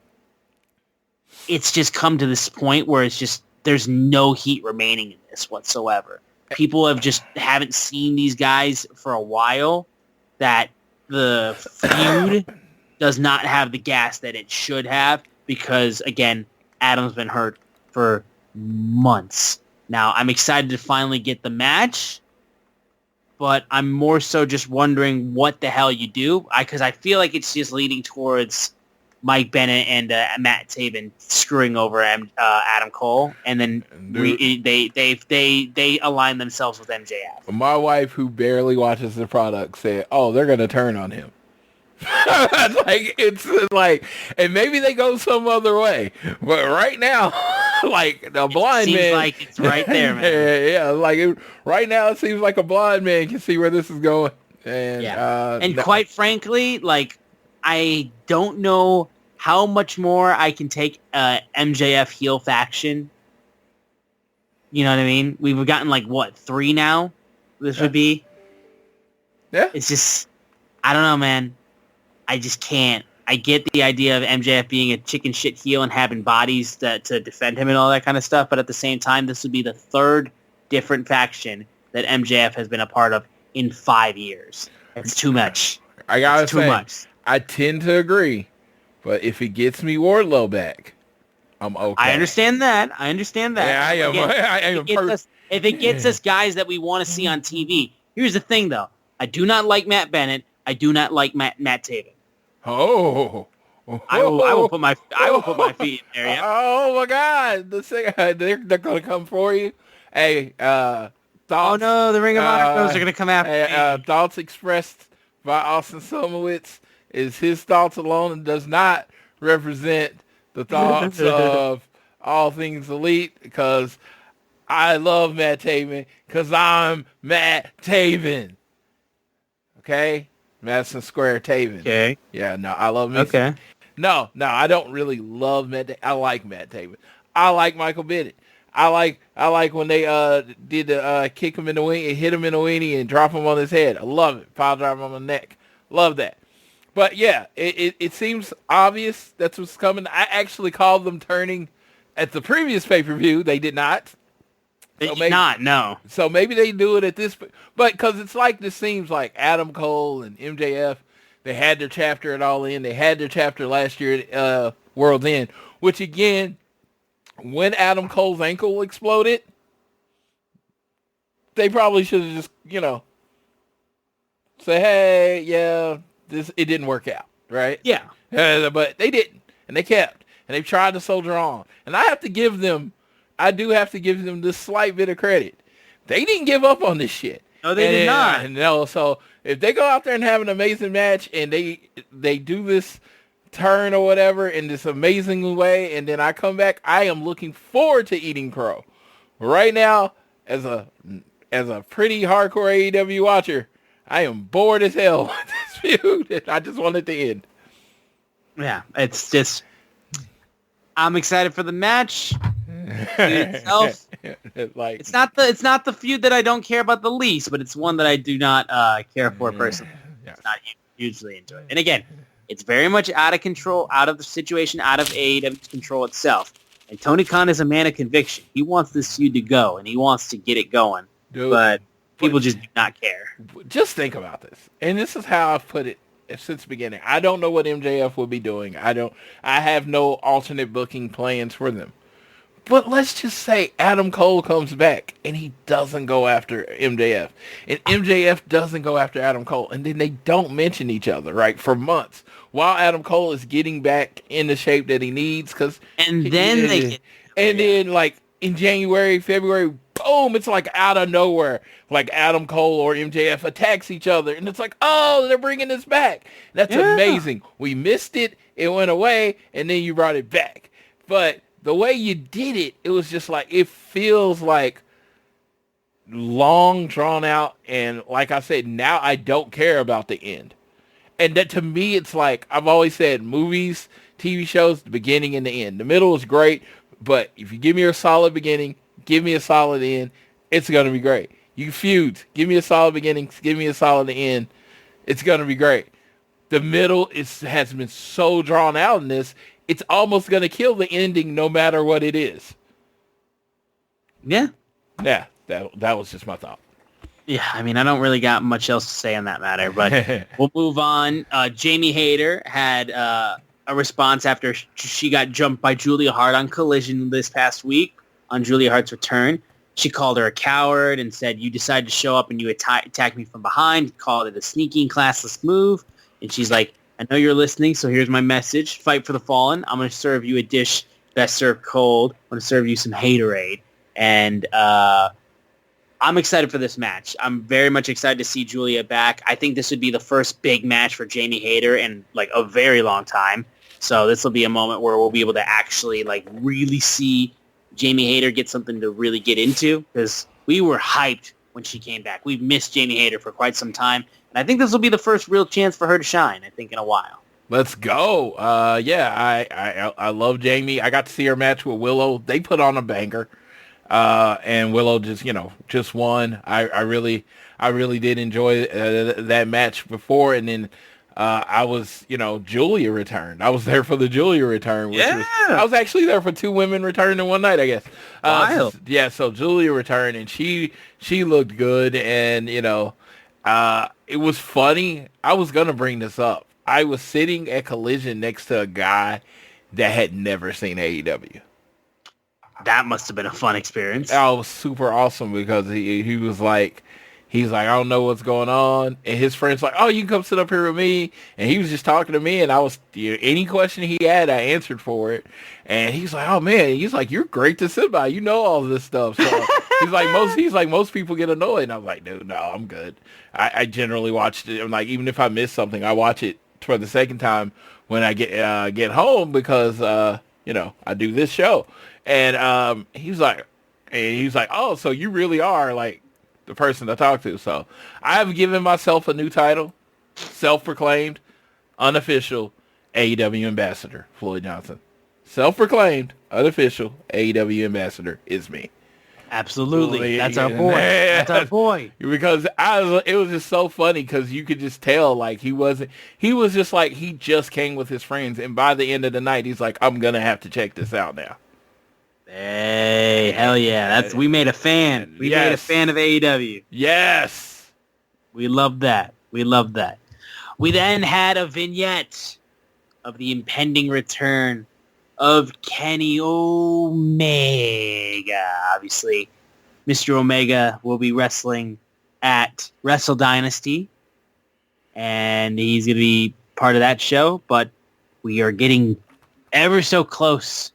it's just come to this point where it's just, there's no heat remaining in this whatsoever. People haven't seen these guys for a while, that the feud does not have the gas that it should have, because, again, Adam's been hurt for months. Now, I'm excited to finally get the match, but I'm more so just wondering what the hell you do, because I feel like it's just leading towards Mike Bennett and Matt Taven screwing over Adam Cole, and then they align themselves with MJF. My wife, who barely watches the product, said, "Oh, they're gonna turn on him." it's like, and maybe they go some other way, but right now, like, the blind man, seems like it's right there, man. yeah, like right now, it seems like a blind man can see where this is going, and quite frankly, like, I don't know how much more I can take MJF heel faction. You know what I mean? We've gotten, like, what, 3 now? This would be? Yeah. It's just, I don't know, man. I just can't. I get the idea of MJF being a chicken shit heel and having bodies to defend him and all that kind of stuff, but at the same time, this would be the 3rd different faction that MJF has been a part of in 5 years. It's too much. I gotta say, too much. I tend to agree, but if it gets me Wardlow back, I'm okay. I understand that. Yeah, I am. Again, if it gets us guys that we want to see on TV. Here's the thing, though. I do not like Matt Bennett. I do not like Matt Taven. Oh. I will put my feet in there. Yeah. Oh my God! They're gonna come for you. Hey, thoughts? Oh no, the Ring of Honor girls are gonna come after me. Thoughts expressed by Austin Somowitz is his thoughts alone, and does not represent the thoughts of All Things Elite, because I love Matt Taven, because I'm Matt Taven. Okay? Madison Square Taven. Okay. Yeah, no, I love Matt. Okay. No, I don't really love Matt Taven. I like Matt Taven. I like Michael Bennett. I like when they did the kick him in the wing and hit him in the weenie and drop him on his head. I love it. Pile drive him on the neck. Love that. But yeah, it seems obvious that's what's coming. I actually called them turning at the previous pay-per-view. They did not. No. So maybe they do it at this, but because it's like, this seems like Adam Cole and MJF, they had their chapter at All In. They had their chapter last year at World's End, which again, when Adam Cole's ankle exploded, they probably should have just, say, hey, yeah, it didn't work out, right? Yeah. But they didn't, and they kept, and they tried to soldier on. And I do have to give them this slight bit of credit. They didn't give up on this shit. No, they did not. No, so if they go out there and have an amazing match and they do this turn or whatever in this amazing way, and then I come back, I am looking forward to eating crow. Right now, as a pretty hardcore AEW watcher, I am bored as hell with this feud. I just want it to end. Yeah, it's just, I'm excited for the match. Itself, it's not the feud that I don't care about the least, but it's one that I do not care for personally. Yes. It's not hugely enjoyed. And again, it's very much out of control, out of the situation, out of AEW's control itself. And Tony Khan is a man of conviction. He wants this feud to go, and he wants to get it going. Dude, but people just do not care. Just think about this. And this is how I've put it since the beginning. I don't know what MJF will be doing. I have no alternate booking plans for them. But let's just say Adam Cole comes back and he doesn't go after MJF. And MJF doesn't go after Adam Cole. And then they don't mention each other, right, for months. While Adam Cole is getting back in the shape that he needs. Then, like, in January, February, boom, it's like out of nowhere. Like Adam Cole or MJF attacks each other. And it's like, oh, they're bringing this back. That's amazing. We missed it. It went away. And then you brought it back. But the way you did it, it was just like, it feels like long drawn out. And like I said, now I don't care about the end. And that, to me, it's like, I've always said, movies, TV shows, the beginning and the end. The middle is great, but if you give me a solid beginning, give me a solid end, it's going to be great. You feuds, give me a solid beginning, give me a solid end, it's going to be great. The middle has been so drawn out in this, it's almost going to kill the ending no matter what it is. Yeah. Yeah, that was just my thought. Yeah, I mean, I don't really got much else to say on that matter, but we'll move on. Jamie Hayter had a response after she got jumped by Julia Hart on Collision this past week on Julia Hart's return. She called her a coward and said, you decided to show up and you attacked me from behind, called it a sneaky and classless move. And she's like, I know you're listening, so here's my message. Fight for the fallen. I'm going to serve you a dish best served cold. I'm going to serve you some Haterade. And I'm excited for this match. I'm very much excited to see Julia back. I think this would be the first big match for Jamie Hayter in like a very long time. So this will be a moment where we'll be able to actually like really see Jamie Hayter get something to really get into, because we were hyped when she came back. We've missed Jamie Hayter for quite some time. And I think this will be the first real chance for her to shine, I think, in a while. Let's go. I love Jamie. I got to see her match with Willow. They put on a banger. And Willow just won. I really did enjoy that match before. And then I was, Julia returned. I was there for the Julia return. I was actually there for two women returning in one night, I guess. Wild. So Julia returned, and she looked good. And, it was funny. I was going to bring this up. I was sitting at Collision next to a guy that had never seen AEW. That must have been a fun experience. That was super awesome, because he was like, I don't know what's going on. And his friend's like, oh, you can come sit up here with me. And he was just talking to me, and I was, any question he had, I answered for it. And he's like, oh man, he's like, you're great to sit by. You know all this stuff. So he's like, most people get annoyed. And I was like, dude, no, I'm good. I generally watched it. I'm like, even if I miss something, I watch it for the second time when I get home, because, I do this show. And he was like, oh, so you really are like the person to talk to. So I have given myself a new title, self-proclaimed, unofficial AEW ambassador, Floyd Johnson. Self-proclaimed, unofficial AEW ambassador is me. Absolutely. That's our boy. That's our boy. Because it was just so funny, because you could just tell, like, he was just like, he just came with his friends. And by the end of the night, he's like, I'm going to have to check this out now. Hey, hell yeah. We made a fan. We made a fan of AEW. Yes. We love that. We then had a vignette of the impending return of Kenny Omega. Obviously, Mr. Omega will be wrestling at Wrestle Dynasty, and he's going to be part of that show, but we are getting ever so close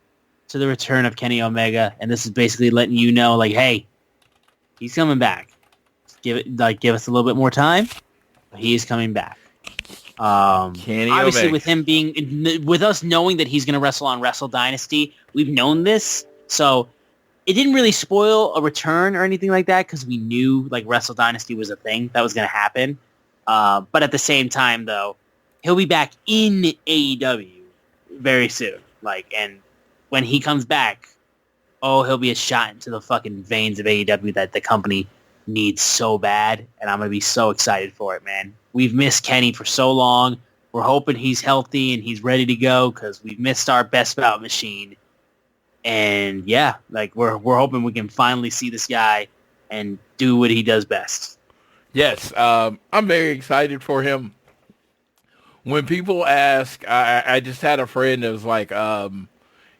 to the return of Kenny Omega, and this is basically letting you know, like, hey, he's coming back. Give us a little bit more time, but he is coming back. Kenny obviously, Omega. with him with us knowing that he's going to wrestle on Wrestle Dynasty, we've known this, so it didn't really spoil a return or anything like that, because we knew like Wrestle Dynasty was a thing that was going to happen. But at the same time, though, he'll be back in AEW very soon. And when he comes back, he'll be a shot into the fucking veins of AEW that the company needs so bad, and I'm going to be so excited for it, man. we've missed Kenny for so long. We're hoping he's healthy and he's ready to go because we've missed our best bout machine. And yeah, like we're hoping we can finally see this guy and do what he does best. Yes, I'm very excited for him. When people ask, I just had a friend that was like,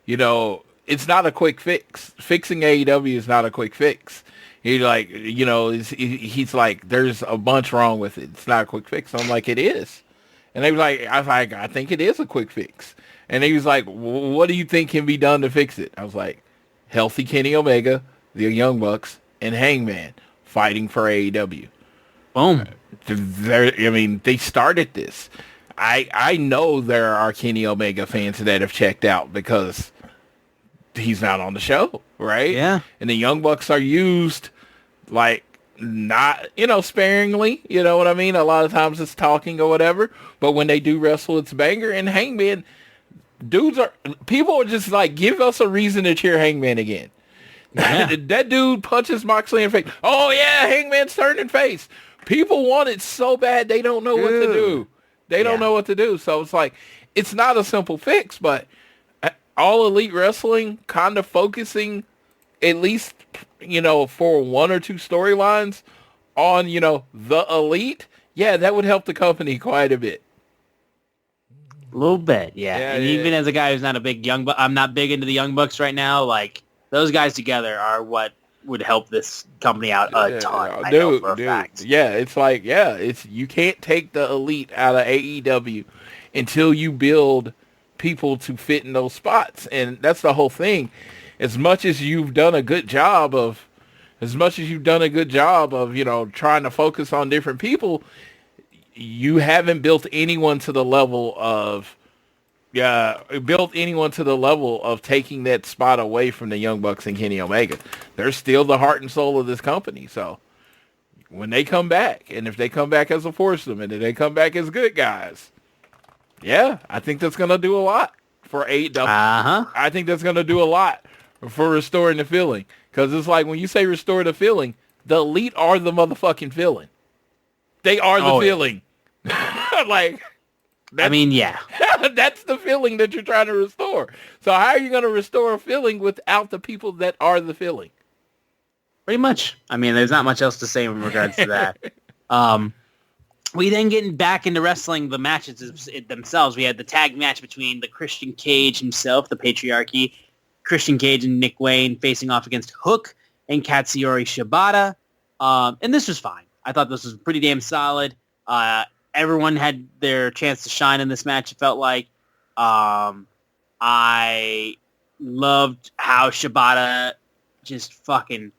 it's not a quick fix. Fixing AEW is not a quick fix. He's like, he's like, there's a bunch wrong with it. It's not a quick fix. I'm like, it is. And they was like, I think it is a quick fix. And he was like, what do you think can be done to fix it? I was like, healthy Kenny Omega, the Young Bucks, and Hangman fighting for AEW. Boom. They started this. I know there are Kenny Omega fans that have checked out because he's not on the show, right? Yeah. And the Young Bucks are used like not, sparingly, you know what I mean? A lot of times it's talking or whatever, but when they do wrestle, it's banger. And Hangman, people are just like, give us a reason to cheer Hangman again. Yeah. That dude punches Moxley in the face. Oh yeah, Hangman's turning face. People want it so bad they don't know what to do. They don't know what to do. So it's like, it's not a simple fix, but All Elite Wrestling kind of focusing at least, for one or two storylines on, the Elite. Yeah, that would help the company quite a bit. A little bit, yeah. And even as a guy who's not a big I'm not big into the Young Bucks right now. Like, those guys together are what would help this company out a ton. I know for a fact. Yeah, it's like, you can't take the Elite out of AEW until you build people to fit in those spots. And that's the whole thing. As much as you've done a good job of, trying to focus on different people, you haven't built anyone to the level of taking that spot away from the Young Bucks and Kenny Omega. They're still the heart and soul of this company. So when they come back, and if they come back as a foursome, and if they come back as good guys, I think that's going to do a lot for AEW. I think that's going to do a lot for restoring the feeling. Because it's like, when you say restore the feeling, the Elite are the motherfucking feeling. They are the feeling. Like, that's the feeling that you're trying to restore. So how are you going to restore a feeling without the people that are the feeling? Pretty much. There's not much else to say in regards to that. We then getting back into wrestling the matches themselves. We had the tag match between the Christian Cage himself, the Patriarchy, Christian Cage and Nick Wayne facing off against Hook and Katsuyori Shibata. And this was fine. I thought this was pretty damn solid. Everyone had their chance to shine in this match, it felt like. I loved how Shibata just fucking,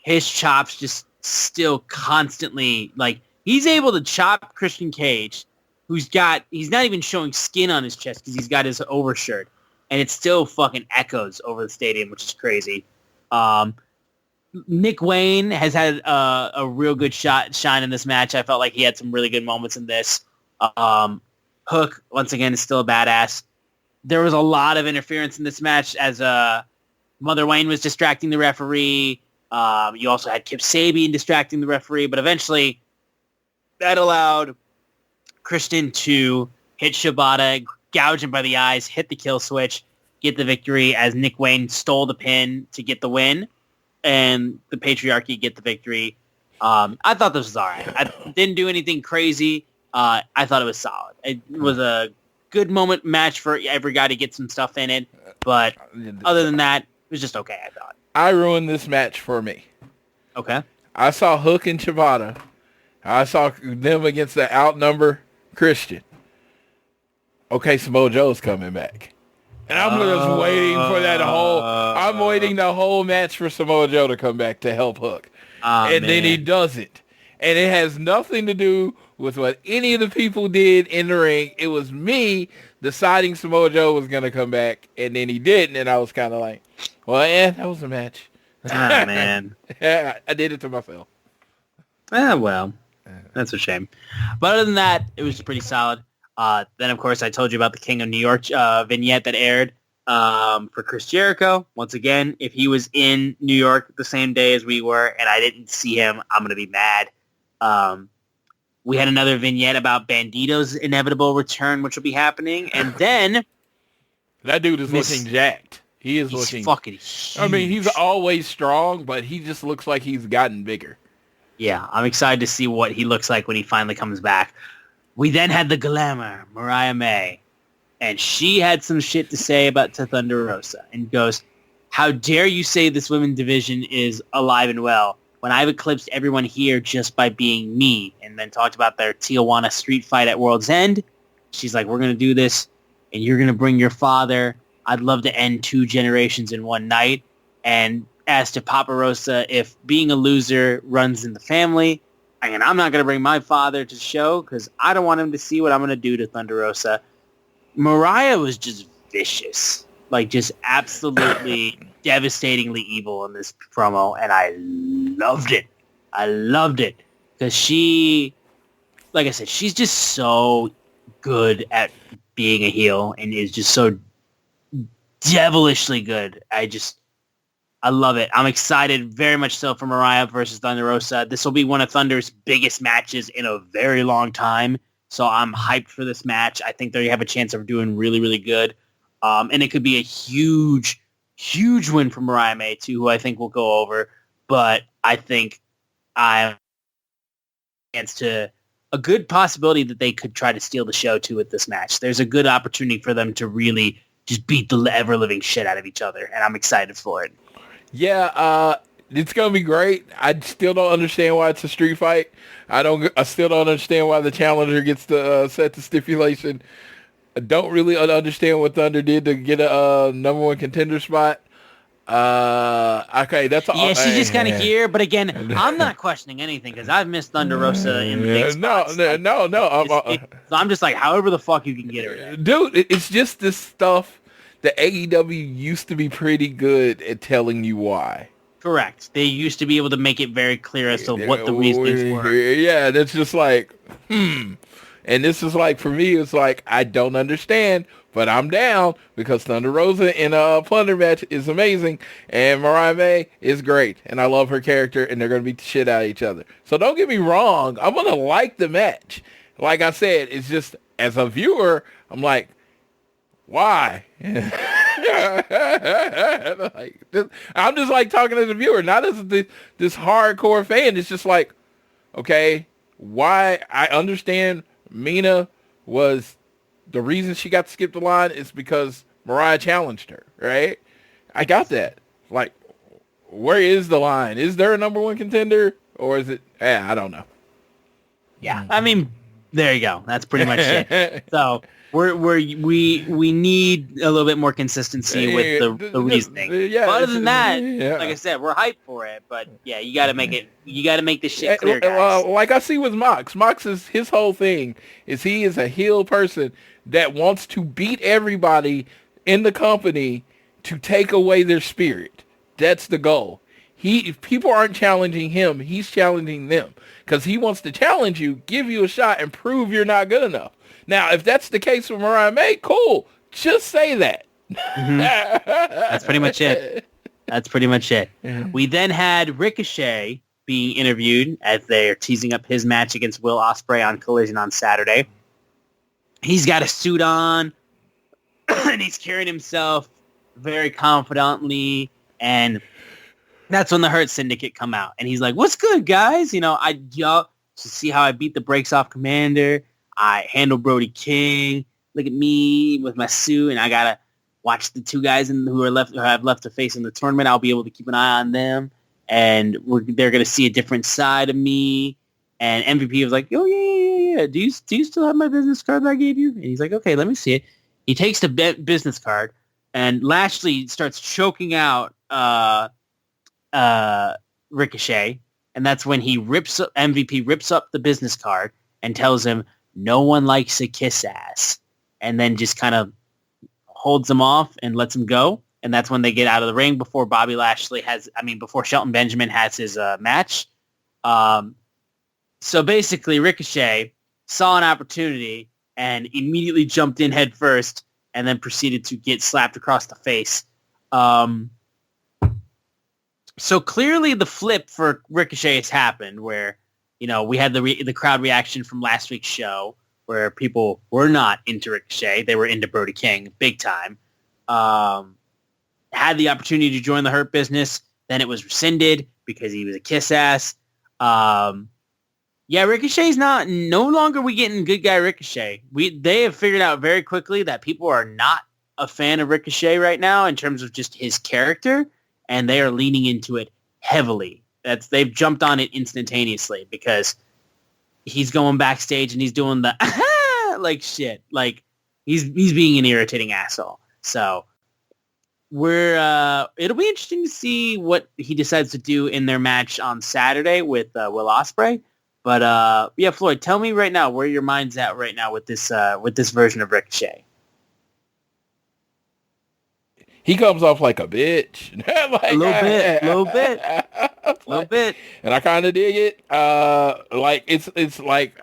his chops just still constantly, like, he's able to chop Christian Cage, he's not even showing skin on his chest because he's got his overshirt, and it still fucking echoes over the stadium, which is crazy. Nick Wayne has had a real good shine in this match. I felt like he had some really good moments in this. Hook, once again, is still a badass. There was a lot of interference in this match as Mother Wayne was distracting the referee. You also had Kip Sabian distracting the referee, but eventually that allowed Christian to hit Shibata, gouge him by the eyes, hit the kill switch, get the victory as Nick Wayne stole the pin to get the win, and the Patriarchy get the victory. I thought this was all right. I didn't do anything crazy. I thought it was solid. It was a good moment match for every guy to get some stuff in it, but other than that, it was just okay, I thought. I ruined this match for me. Okay. I saw Hook and Shibata. I saw them against the outnumber Christian. Okay, Samoa Joe's coming back. And I'm just waiting for that I'm waiting the whole match for Samoa Joe to come back to help Hook. Then he doesn't. And it has nothing to do with what any of the people did in the ring. It was me deciding Samoa Joe was going to come back, and then he didn't. And I was kind of like, well, that was a match. Man. I did it to myself. Well, that's a shame. But other than that, it was pretty solid. Then, of course, I told you about the King of New York vignette that aired for Chris Jericho. Once again, if he was in New York the same day as we were and I didn't see him, I'm going to be mad. We had another vignette about Bandito's inevitable return, which will be happening. And then... That dude is looking jacked. He's looking... fucking huge. I mean, he's always strong, but he just looks like he's gotten bigger. Yeah, I'm excited to see what he looks like when he finally comes back. We then had the glamour, Mariah May. And she had some shit to say about Thunder Rosa. And goes, how dare you say this women's division is alive and well when I've eclipsed everyone here just by being me. And then talked about their Tijuana street fight at World's End. She's like, we're going to do this, and you're going to bring your father. I'd love to end 2 generations in one night. And as to Papa Rosa, if being a loser runs in the family, and I'm not going to bring my father to the show because I don't want him to see what I'm going to do to Thunder Rosa. Mariah was just vicious, like just absolutely devastatingly evil in this promo, and I loved it. I loved it because she, like I said, she's just so good at being a heel and is just so devilishly good. I love it. I'm excited very much so for Mariah versus Thunder Rosa. This will be one of Thunder's biggest matches in a very long time. So I'm hyped for this match. I think they have a chance of doing really, really good. And it could be a huge, huge win for Mariah May, too, who I think will go over. But I think I have a chance to a good possibility that they could try to steal the show, too, with this match. There's a good opportunity for them to really just beat the ever-living shit out of each other. And I'm excited for it. Yeah, it's gonna be great. I still don't understand why it's a street fight. I still don't understand why the challenger gets to set the stipulation. I don't really understand what Thunder did to get a number 1 contender spot. Okay, that's all. Yeah, she's just kind of here, but again, I'm not questioning anything because I've missed Thunder Rosa in the big spots. No. So I'm just like, however the fuck you can get her. Dude, it's just this stuff. The AEW used to be pretty good at telling you why. Correct. They used to be able to make it very clear as to what the reasons were. Yeah, that's just like, And this is like, for me, it's like, I don't understand, but I'm down because Thunder Rosa in a Plunder match is amazing, and Mariah May is great, and I love her character, and they're going to beat the shit out of each other. So don't get me wrong, I'm going to like the match. Like I said, it's just, as a viewer, I'm like, why? I'm just like talking as a viewer, not as this hardcore fan. It's just like, okay, why? I understand Mina was the reason she got to skip the line is because Mariah challenged her, right? I got that. Like, where is the line? Is there a number 1 contender, or is it? I don't know. Yeah, I mean, there you go. That's pretty much it. So. We need a little bit more consistency with the reasoning. Yeah, but other than that, like I said, we're hyped for it. But yeah, you got to make it. You got to make this shit clear, guys. Like I see with Mox. Mox is his whole thing is he is a heel person that wants to beat everybody in the company to take away their spirit. That's the goal. If people aren't challenging him, he's challenging them because he wants to challenge you, give you a shot, and prove you're not good enough. Now, if that's the case with Mariah May, cool. Just say that. Mm-hmm. That's pretty much it. Mm-hmm. We then had Ricochet being interviewed as they're teasing up his match against Will Ospreay on Collision on Saturday. He's got a suit on, and he's carrying himself very confidently, and that's when the Hurt Syndicate come out. And he's like, what's good, guys? To see how I beat the brakes off Commander. I handle Brody King. Look at me with my suit, and I gotta watch the 2 guys who have left to face in the tournament. I'll be able to keep an eye on them, and they're gonna see a different side of me. And MVP was like, "Oh yeah. Do you still have my business card that I gave you?" And he's like, "Okay, let me see it." He takes the business card, and Lashley starts choking out Ricochet, and that's when MVP rips up the business card and tells him, no one likes a kiss ass, and then just kind of holds him off and lets him go. And that's when they get out of the ring before before Shelton Benjamin has his match. So basically Ricochet saw an opportunity and immediately jumped in head first and then proceeded to get slapped across the face. So clearly the flip for Ricochet has happened where we had the crowd reaction from last week's show where people were not into Ricochet. They were into Brody King big time. Had the opportunity to join the Hurt Business. Then it was rescinded because he was a kiss ass. Ricochet's no longer we getting good guy Ricochet. They have figured out very quickly that people are not a fan of Ricochet right now in terms of just his character, and they are leaning into it heavily. They've jumped on it instantaneously because he's going backstage and he's doing the like shit. Like he's being an irritating asshole. So it'll be interesting to see what he decides to do in their match on Saturday with Will Ospreay. But Floyd, tell me right now where your mind's at right now with this version of Ricochet. He comes off like a bitch. A little bit. And I kind of dig it. It's like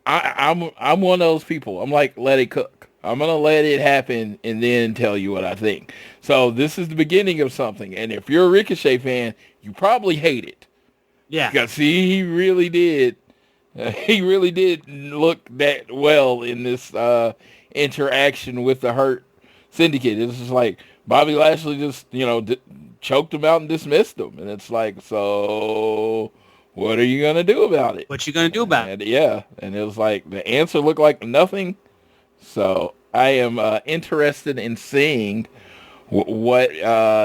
I'm one of those people. I'm like, let it cook. I'm going to let it happen and then tell you what I think. So this is the beginning of something. And if you're a Ricochet fan, you probably hate it. Yeah. Because he really did. He really did look that well in this interaction with the Hurt Syndicate. It's just like Bobby Lashley just, choked him out and dismissed him. And it's like, so what are you going to do about it? What you going to do about it? Yeah. And it was like, the answer looked like nothing. So I am interested in seeing what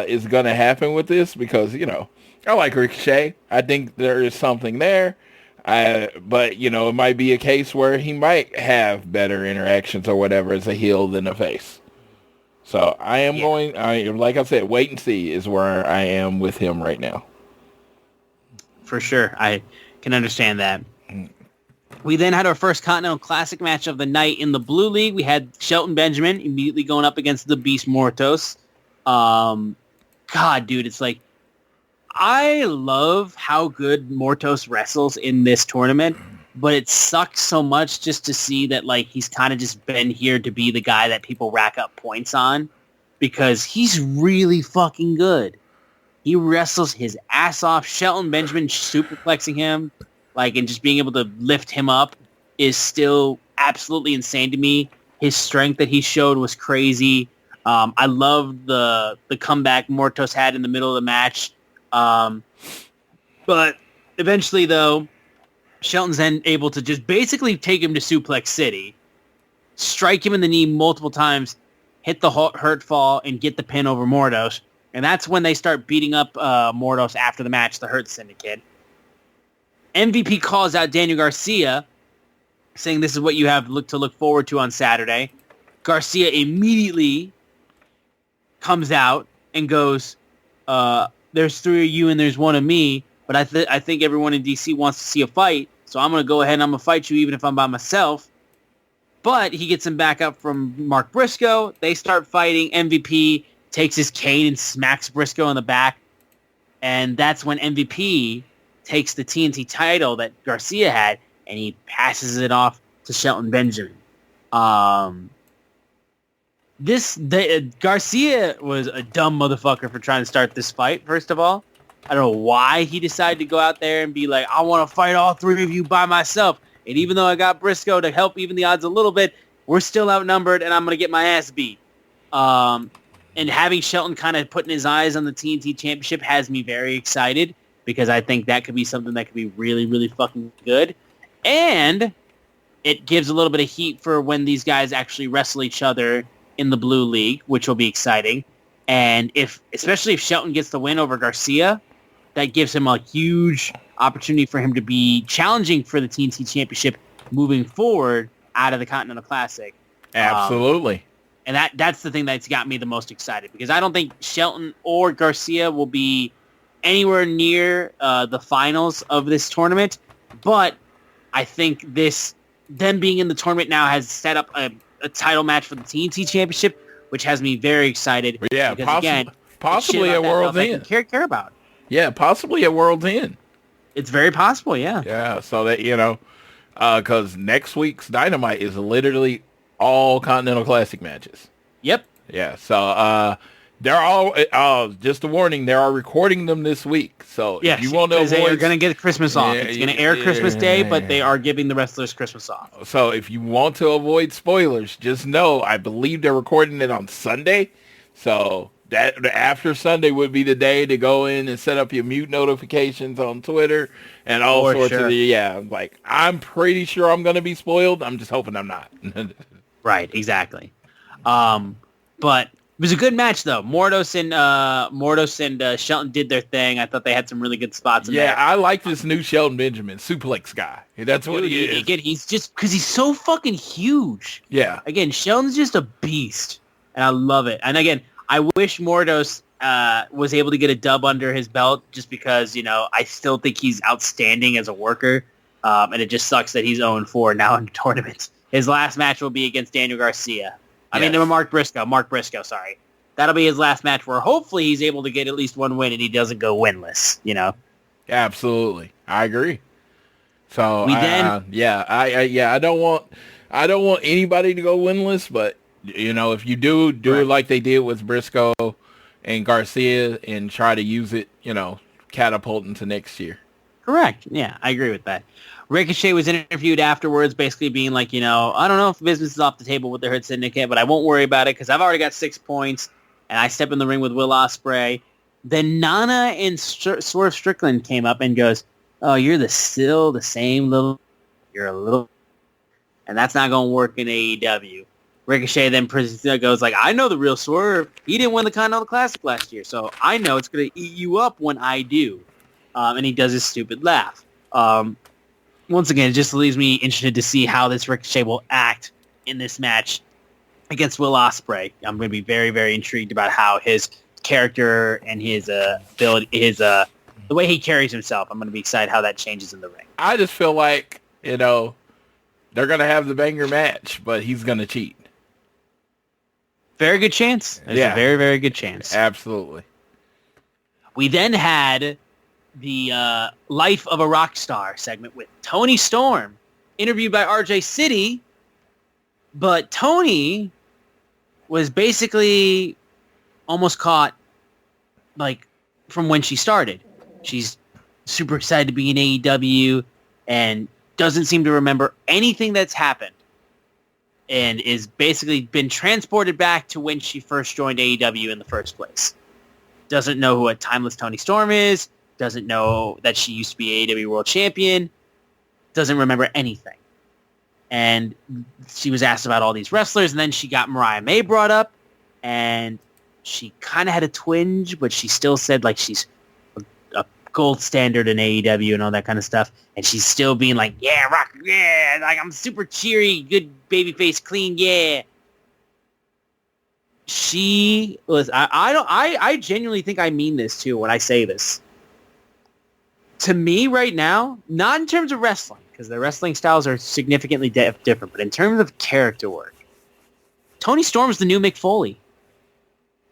is going to happen with this because, I like Ricochet. I think there is something there. But, it might be a case where he might have better interactions or whatever as a heel than a face. So I am like I said, wait and see is where I am with him right now. For sure. I can understand that. We then had our first Continental Classic match of the night in the Blue League. We had Shelton Benjamin immediately going up against the Beast Mortos. God, dude, it's like, I love how good Mortos wrestles in this tournament, but it sucks so much just to see that like he's kind of just been here to be the guy that people rack up points on because he's really fucking good. He wrestles his ass off. Shelton Benjamin superplexing him, and just being able to lift him up is still absolutely insane to me. His strength that he showed was crazy. I loved the comeback Mortos had in the middle of the match. But eventually, though, Shelton's then able to just basically take him to Suplex City, strike him in the knee multiple times, hit the hurt fall, and get the pin over Mortos. And that's when they start beating up Mortos after the match, the Hurt Syndicate. MVP calls out Daniel Garcia, saying this is what you have to look forward to on Saturday. Garcia immediately comes out and goes, there's 3 of you and there's 1 of me, but I think everyone in DC wants to see a fight, so I'm going to go ahead and I'm going to fight you even if I'm by myself. But he gets him back up from Mark Briscoe. They start fighting. MVP takes his cane and smacks Briscoe in the back, and that's when MVP takes the TNT title that Garcia had, and he passes it off to Shelton Benjamin. Garcia was a dumb motherfucker for trying to start this fight, first of all. I don't know why he decided to go out there and be like, I want to fight all 3 of you by myself. And even though I got Briscoe to help even the odds a little bit, we're still outnumbered and I'm going to get my ass beat. And having Shelton kind of putting his eyes on the TNT Championship has me very excited because I think that could be something that could be really, really fucking good. And it gives a little bit of heat for when these guys actually wrestle each other in the Blue League, which will be exciting. And especially if Shelton gets the win over Garcia, that gives him a huge opportunity for him to be challenging for the TNT Championship moving forward out of the Continental Classic. Absolutely. And that's the thing that's got me the most excited because I don't think Shelton or Garcia will be anywhere near the finals of this tournament. But I think them being in the tournament now has set up a title match for the TNT Championship, which has me very excited. Yeah, because, possibly a World's End. Care about. Yeah, possibly a World's End. It's very possible, yeah. Yeah, so that, because next week's Dynamite is literally all Continental Classic matches. Yep. Yeah, so They're all, just a warning, they are recording them this week. So yes, if you want to avoid... they are going to get Christmas off. It's going to air Christmas Day, but they are giving the wrestlers Christmas off. So if you want to avoid spoilers, just know, I believe they're recording it on Sunday. So that after Sunday would be the day to go in and set up your mute notifications on Twitter and all sorts of like, I'm pretty sure I'm going to be spoiled. I'm just hoping I'm not. Right, exactly. But it was a good match, though. Mordos and Shelton did their thing. I thought they had some really good spots in there. Yeah, I like this new Shelton Benjamin, suplex guy. That's what he is. Again, he's just, because he's so fucking huge. Yeah. Again, Shelton's just a beast, and I love it. And again, I wish Mordos was able to get a dub under his belt, just because, I still think he's outstanding as a worker, and it just sucks that he's 0-4 now in the tournament. His last match will be against Daniel Garcia. Mark Briscoe, sorry. That'll be his last match where hopefully he's able to get at least one win and he doesn't go winless, Absolutely. I agree. So I don't want anybody to go winless, but if you do it like they did with Briscoe and Garcia and try to use it, catapult into next year. Correct. Yeah, I agree with that. Ricochet was interviewed afterwards, basically being like, I don't know if business is off the table with the Hurt Syndicate, but I won't worry about it because I've already got 6 points, and I step in the ring with Will Ospreay. Then Nana and Swerve Strickland came up and goes, oh, you're still the same little... You're a little... And that's not going to work in AEW. Ricochet then goes like, I know the real Swerve. He didn't win the Continental Classic last year, so I know it's going to eat you up when I do. And he does his stupid laugh. Once again, it just leaves me interested to see how this Ricochet will act in this match against Will Ospreay. I'm going to be very, very intrigued about how his character and his ability, the way he carries himself. I'm going to be excited how that changes in the ring. I just feel like, they're going to have the banger match, but he's going to cheat. Very good chance. There's a very, very good chance. Absolutely. We then had the Life of a Rock Star segment with Tony Storm, interviewed by RJ City, but Tony was basically almost caught, like, from when she started. She's super excited to be in AEW and doesn't seem to remember anything that's happened and is basically been transported back to when she first joined AEW in the first place. Doesn't know who a Timeless Tony Storm is, doesn't know that she used to be AEW World Champion, doesn't remember anything. And she was asked about all these wrestlers, and then she got Mariah May brought up, and she kind of had a twinge, but she still said like she's a gold standard in AEW and all that kind of stuff. And she's still being like, yeah, rock, yeah, like I'm super cheery, good babyface, clean, yeah. She was, I genuinely think I mean this too when I say this. To me right now, not in terms of wrestling, because the wrestling styles are significantly different, but in terms of character work, Tony Storm's the new Mick Foley.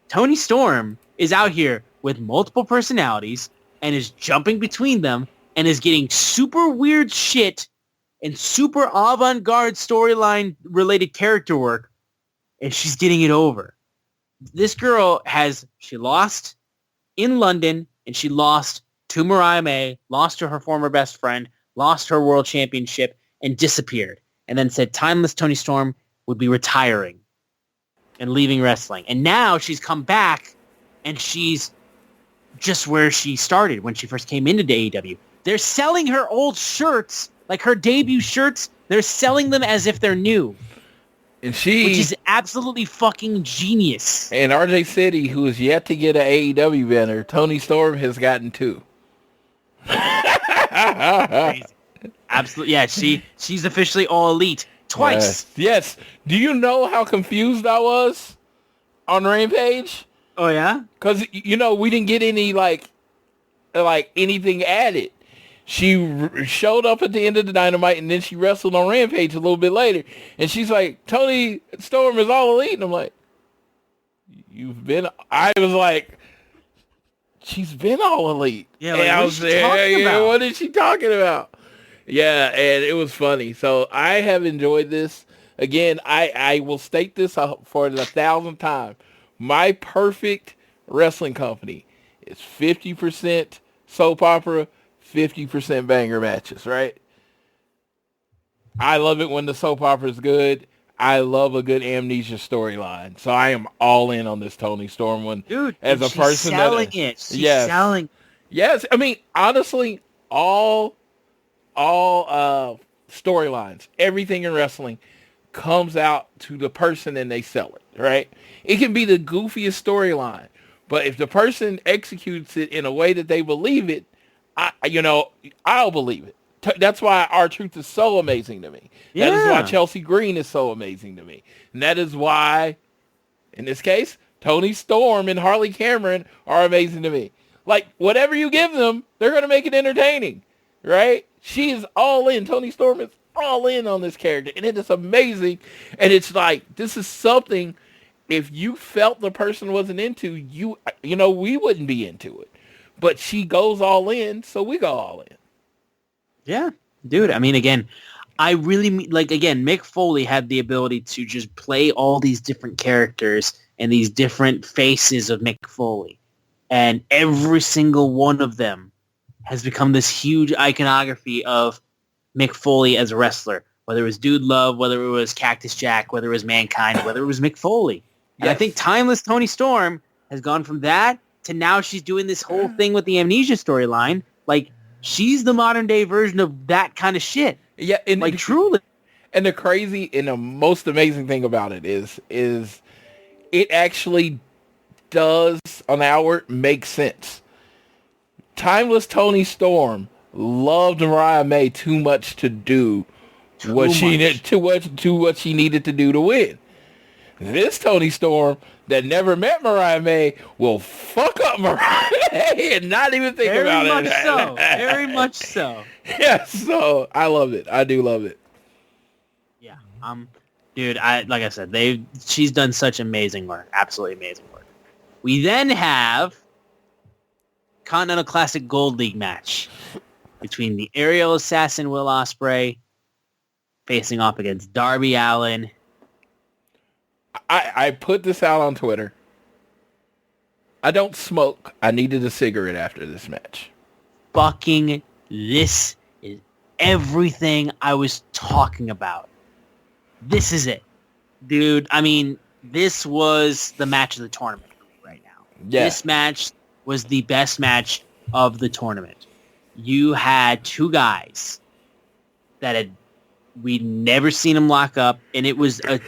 Tony Storm is out here with multiple personalities and is jumping between them and is getting super weird shit and super avant-garde storyline related character work, and she's getting it over. This girl she lost in London, and she lost to Mariah May, lost to her former best friend, lost her world championship, and disappeared. And then said Timeless Tony Storm would be retiring and leaving wrestling. And now she's come back, and she's just where she started when she first came into AEW. They're selling her old shirts, like her debut shirts. They're selling them as if they're new. And which is absolutely fucking genius. And RJ City, who is yet to get an AEW banner, Tony Storm has gotten 2. Crazy. Absolutely, yeah. She's officially all elite twice. Yes. Do you know how confused I was on Rampage? Oh yeah, because we didn't get any like anything added. She showed up at the end of the Dynamite, and then she wrestled on Rampage a little bit later, and she's like, Tony Storm is all elite, and I'm like, I was like, she's been all elite. Yeah, like, what is she talking about? What is she talking about? Yeah, and it was funny. So I have enjoyed this. Again, I will state this for the 1,000th time. My perfect wrestling company is 50% soap opera, 50% banger matches, right? I love it when the soap opera is good. I love a good amnesia storyline. So I am all in on this Toni Storm one. Dude, as a she's person selling that, it. She's yes, selling. yes. I mean, honestly, all storylines, everything in wrestling comes out to the person and they sell it, right? It can be the goofiest storyline, but if the person executes it in a way that they believe it, I'll believe it. That's why R-Truth is so amazing to me. Yeah. That is why Chelsea Green is so amazing to me. And that is why, in this case, Toni Storm and Harley Cameron are amazing to me. Like, whatever you give them, they're going to make it entertaining, right? She is all in. Toni Storm is all in on this character, and it is amazing. And it's like, this is something, if you felt the person wasn't into, we wouldn't be into it. But she goes all in, so we go all in. Yeah, dude. I mean, again, Mick Foley had the ability to just play all these different characters and these different faces of Mick Foley. And every single one of them has become this huge iconography of Mick Foley as a wrestler. Whether it was Dude Love, whether it was Cactus Jack, whether it was Mankind, whether it was Mick Foley. And I think Timeless Toni Storm has gone from that to now she's doing this whole thing with the amnesia storyline. Like, she's the modern day version of that kind of shit. Yeah, and truly. And the crazy and the most amazing thing about it is it actually does on our make sense. Timeless Toni Storm loved Mariah May too much to do what she needed to do to win. This Toni Storm that never met Mariah May will fuck up Mariah May and not even think about it. Very much so. Yeah, so I love it. I do love it. Yeah. Dude, like I said, she's done such amazing work. Absolutely amazing work. We then have Continental Classic Gold League match between the aerial assassin Will Ospreay facing off against Darby Allin. I put this out on Twitter. I don't smoke. I needed a cigarette after this match. Fucking this is everything I was talking about. This is it. Dude, I mean, this was the match of the tournament right now. Yeah. This match was the best match of the tournament. You had two guys that we'd never seen them lock up, and it was a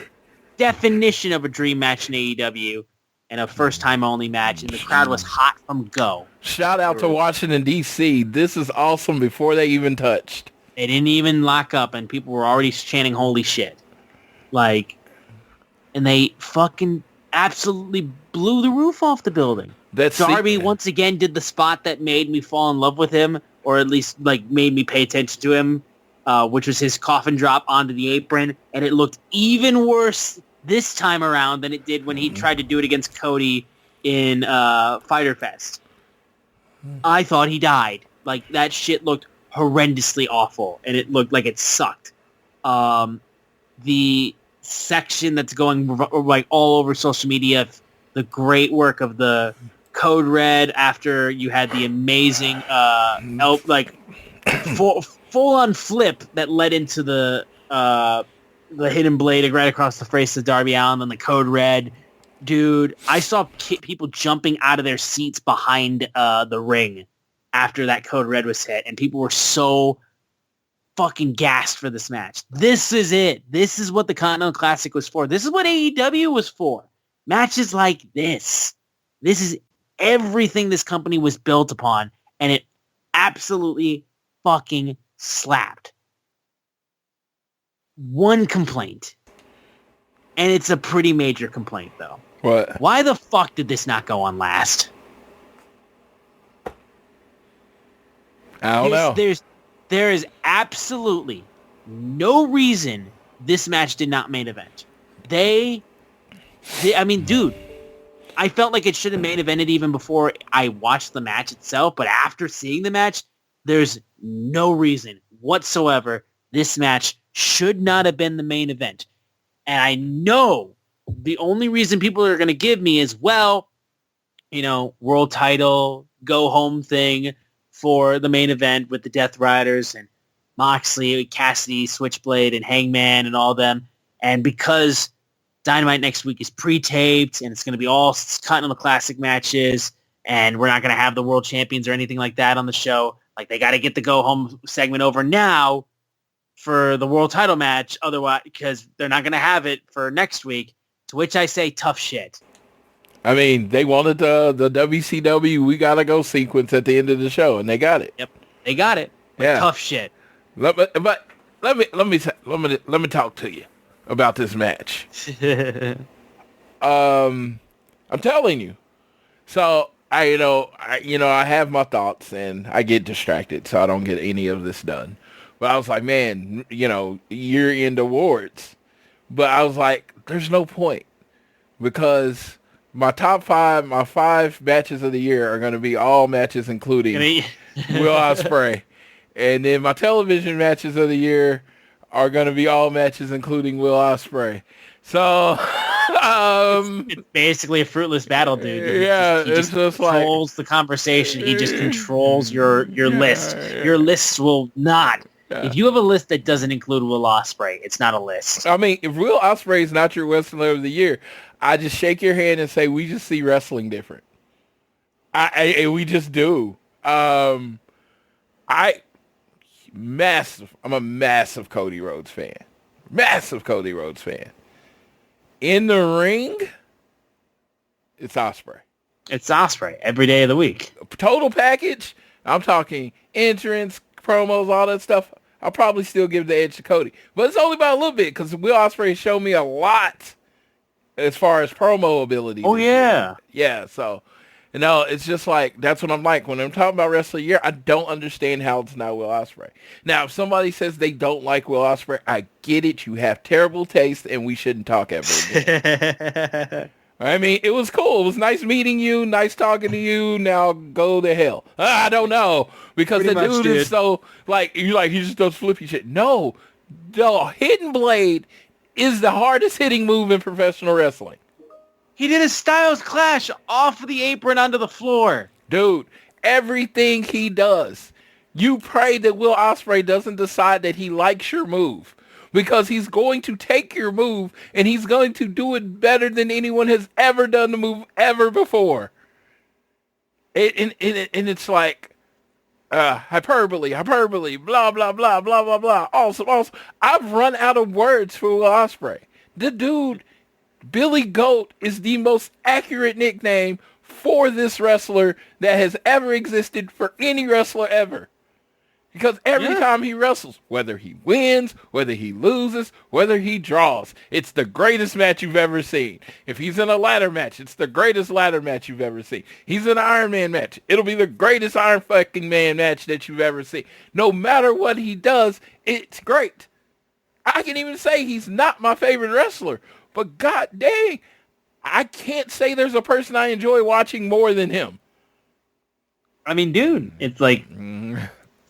definition of a dream match in AEW and a first-time only match, and the crowd was hot from go. Shout out to Washington D.C. This is awesome before they even touched. They didn't even lock up, and people were already chanting "Holy shit!" Like, and they fucking absolutely blew the roof off the building. Darby once again did the spot that made me fall in love with him, or at least like made me pay attention to him, which was his coffin drop onto the apron, and it looked even worse this time around than it did when he tried to do it against Cody in Fyter Fest. I thought he died. Like, that shit looked horrendously awful, and it looked like it sucked. The section that's going like all over social media, the great work of the Code Red after you had the amazing full-on flip that led into the hidden blade right across the face of Darby Allin, and the Code Red. Dude, I saw people jumping out of their seats behind the ring after that Code Red was hit, and people were so fucking gassed for this match. This is it. This is what the Continental Classic was for. This is what AEW was for. Matches like this. This is everything this company was built upon, and it absolutely fucking slapped. One complaint, and it's a pretty major complaint, though. What? Why the fuck did this not go on last? I don't know. There is absolutely no reason this match did not main event. I mean, dude, I felt like it should have main evented even before I watched the match itself, but after seeing the match, there's no reason whatsoever this match should not have been the main event. And I know the only reason people are going to give me is, well, world title, go home thing for the main event with the Death Riders and Moxley, Cassidy, Switchblade, and Hangman and all them. And because Dynamite next week is pre-taped and it's going to be all Continental Classic matches and we're not going to have the world champions or anything like that on the show, like they got to get the go home segment over now for the world title match, otherwise, because they're not going to have it for next week, to which I say tough shit. I mean, they wanted the WCW "we gotta go" sequence at the end of the show, and they got it. Yep, they got it. Yeah, tough shit. Let me talk to you about this match. I'm telling you. So I have my thoughts, and I get distracted, so I don't get any of this done. But I was like, man, year-end awards. But I was like, there's no point, because my five matches of the year are going to be all matches including Will Ospreay. And then my television matches of the year are going to be all matches including Will Ospreay. So it's basically a fruitless battle, dude. Yeah, he just controls the conversation. He just controls your list. Your lists will not. Yeah. If you have a list that doesn't include Will Ospreay, it's not a list. I mean, if Will Ospreay is not your wrestler of the year, I just shake your hand and say we just see wrestling different. We just do. I'm a massive Cody Rhodes fan. Massive Cody Rhodes fan. In the ring, it's Ospreay. It's Ospreay every day of the week. Total package, I'm talking entrance, promos, all that stuff. I'll probably still give the edge to Cody. But it's only by a little bit, because Will Ospreay showed me a lot as far as promo ability. Oh, yeah. Yeah, so, it's just like, that's what I'm like. When I'm talking about Wrestler of the Year, I don't understand how it's not Will Ospreay. Now, if somebody says they don't like Will Ospreay, I get it. You have terrible taste, and we shouldn't talk ever again. I mean, it was cool. It was nice meeting you, nice talking to you. Now go to hell. I don't know, because the dude is so, he just does flippy shit. No, the hidden blade is the hardest hitting move in professional wrestling. He did a Styles Clash off of the apron onto the floor. Dude, everything he does, you pray that Will Ospreay doesn't decide that he likes your move. Because he's going to take your move, and he's going to do it better than anyone has ever done the move ever before. And it's like hyperbole, blah, blah, blah, blah, blah, blah. Also, I've run out of words for Will Ospreay. The dude, Billy Goat, is the most accurate nickname for this wrestler that has ever existed for any wrestler ever. Because every time he wrestles, whether he wins, whether he loses, whether he draws, it's the greatest match you've ever seen. If he's in a ladder match, it's the greatest ladder match you've ever seen. He's in an Iron Man match, it'll be the greatest Iron fucking Man match that you've ever seen. No matter what he does, it's great. I can even say he's not my favorite wrestler, but god dang, I can't say there's a person I enjoy watching more than him. I mean, dude, it's like...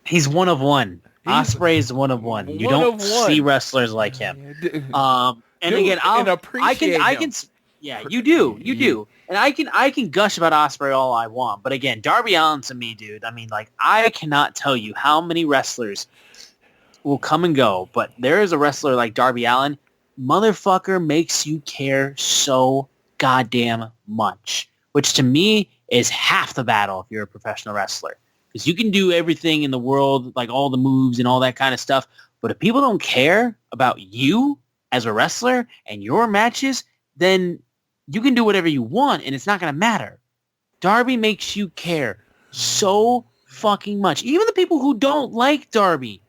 He's one of one. Ospreay is one of one. You don't see wrestlers like him. And dude, again, I can. Yeah, you do. And I can gush about Ospreay all I want, but again, Darby Allin to me, dude. I mean, I cannot tell you how many wrestlers will come and go, but there is a wrestler like Darby Allin. Motherfucker makes you care so goddamn much, which to me is half the battle if you're a professional wrestler. Because you can do everything in the world, like all the moves and all that kind of stuff. But if people don't care about you as a wrestler and your matches, then you can do whatever you want and it's not going to matter. Darby makes you care so fucking much. Even the people who don't like Darby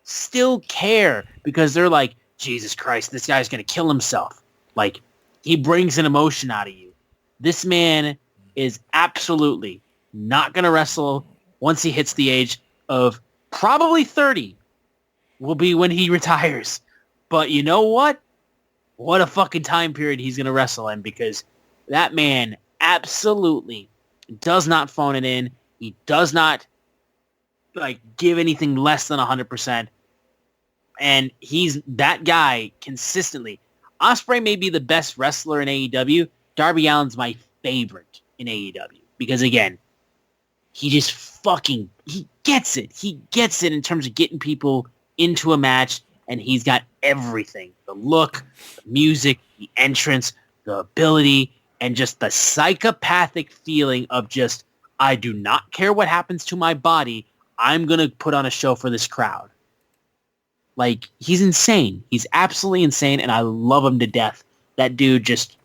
still care because they're like, Jesus Christ, this guy's going to kill himself. Like, he brings an emotion out of you. This man is absolutely not going to wrestle once he hits the age of probably 30 will be when he retires. But you know what? What a fucking time period he's going to wrestle in, because that man absolutely does not phone it in. He does not give anything less than 100%. And he's that guy consistently. Ospreay may be the best wrestler in AEW. Darby Allin's my favorite in AEW because, again, he just he gets it. He gets it in terms of getting people into a match, and he's got everything. The look, the music, the entrance, the ability, and just the psychopathic feeling of just, I do not care what happens to my body. I'm going to put on a show for this crowd. Like, he's insane. He's absolutely insane, and I love him to death. That dude just,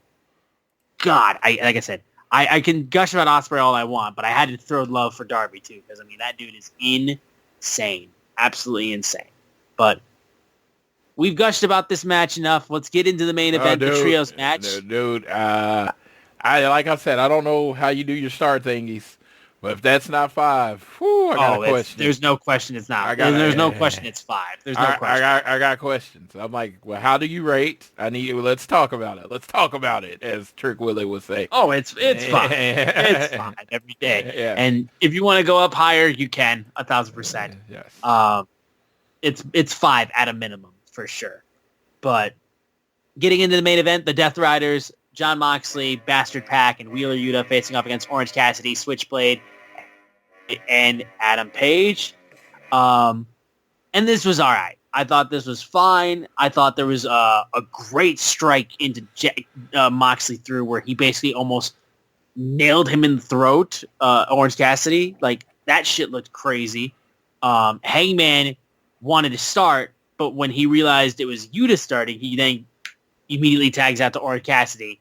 God, like I said, I can gush about Ospreay all I want, but I had to throw love for Darby, too, because, I mean, that dude is insane. Absolutely insane. But we've gushed about this match enough. Let's get into the main event, the trios match. Like I said, I don't know how you do your star thingies, but if that's not 5, I got a question. There's no question it's not. There's no question it's 5. There's no question. I got questions. I'm like, well, how do you rate? Let's talk about it. Let's talk about it, as Trick Willie would say. Oh, it's 5. It's 5 every day. Yeah. And if you want to go up higher, you can, 1,000%. Yes. It's 5 at a minimum for sure. But getting into the main event, the Death Riders, Jon Moxley, Bastard Pac, and Wheeler Yuta facing off against Orange Cassidy, Switchblade, and Adam Page. And this was all right. I thought this was fine. I thought there was a great strike into Moxley through where he basically almost nailed him in the throat, Orange Cassidy. Like, that shit looked crazy. Hangman wanted to start, but when he realized it was Yuta starting, he then immediately tags out to Orange Cassidy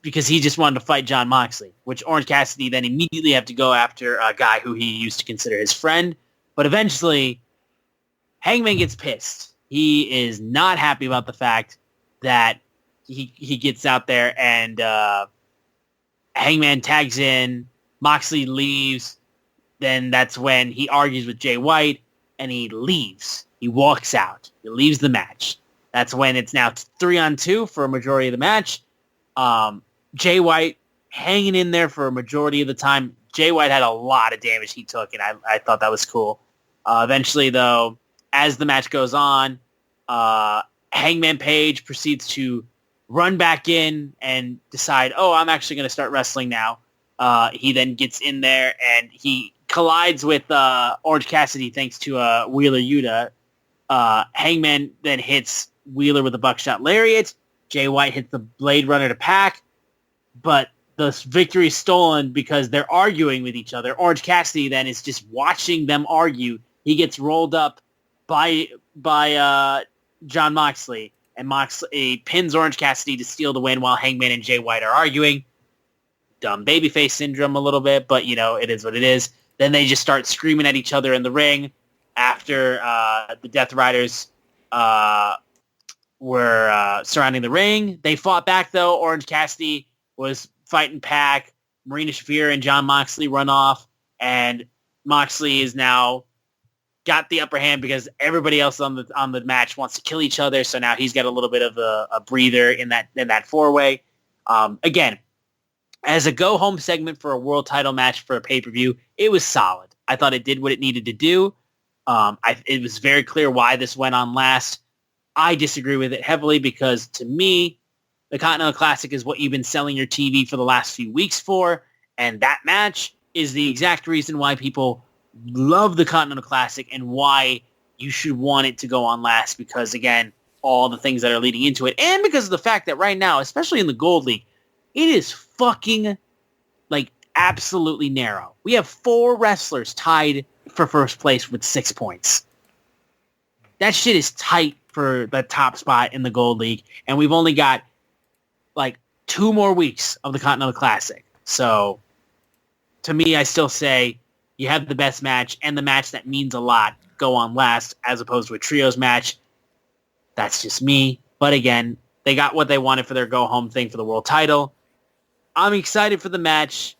because he just wanted to fight Jon Moxley, which Orange Cassidy then immediately had to go after a guy who he used to consider his friend. But eventually, Hangman gets pissed. He is not happy about the fact that he gets out there and Hangman tags in, Moxley leaves. Then that's when he argues with Jay White and he leaves. He walks out. He leaves the match. That's when it's now 3-on-2 for a majority of the match. Jay White hanging in there for a majority of the time. Jay White had a lot of damage he took, and I thought that was cool. Eventually, though, as the match goes on, Hangman Page proceeds to run back in and decide, I'm actually going to start wrestling now. He then gets in there, and he collides with Orange Cassidy thanks to Wheeler Yuta. Hangman then hits Wheeler with a buckshot lariat. Jay White hits the Blade Runner to Pac, but the victory is stolen because they're arguing with each other. Orange Cassidy then is just watching them argue. He gets rolled up by Jon Moxley, and Moxley pins Orange Cassidy to steal the win while Hangman and Jay White are arguing. Dumb babyface syndrome a little bit, but, it is what it is. Then they just start screaming at each other in the ring after the Death Riders were surrounding the ring. They fought back, though. Orange Cassidy was fighting Pac. Marina Shafir and Jon Moxley run off, and Moxley is now got the upper hand because everybody else on the match wants to kill each other. So now he's got a little bit of a breather in that four-way. Again, as a go-home segment for a world title match for a pay-per-view, it was solid. I thought it did what it needed to do. It was very clear why this went on last. I disagree with it heavily because, to me, the Continental Classic is what you've been selling your TV for the last few weeks for, and that match is the exact reason why people love the Continental Classic and why you should want it to go on last because, again, all the things that are leading into it, and because of the fact that right now, especially in the Gold League, it is fucking, absolutely narrow. We have 4 wrestlers tied for first place with 6 points. That shit is tight for the top spot in the Gold League, and we've only got, 2 more weeks of the Continental Classic. So, to me, I still say you have the best match and the match that means a lot go on last as opposed to a trios match. That's just me. But again, they got what they wanted for their go-home thing for the world title. I'm excited for the match.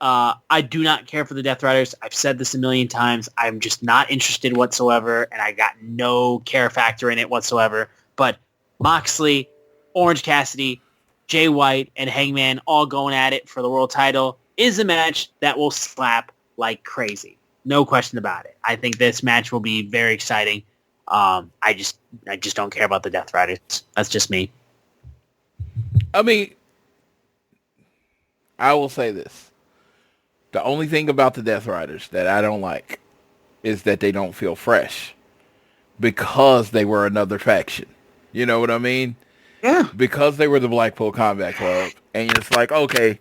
I do not care for the Death Riders. I've said this a million times. I'm just not interested whatsoever, and I got no care factor in it whatsoever. But Moxley, Orange Cassidy, Jay White, and Hangman all going at it for the world title is a match that will slap like crazy. No question about it. I think this match will be very exciting. I just don't care about the Death Riders. That's just me. I mean, I will say this. The only thing about the Death Riders that I don't like is that they don't feel fresh because they were another faction. You know what I mean? Yeah. Because they were the Blackpool Combat Club. And it's like, okay,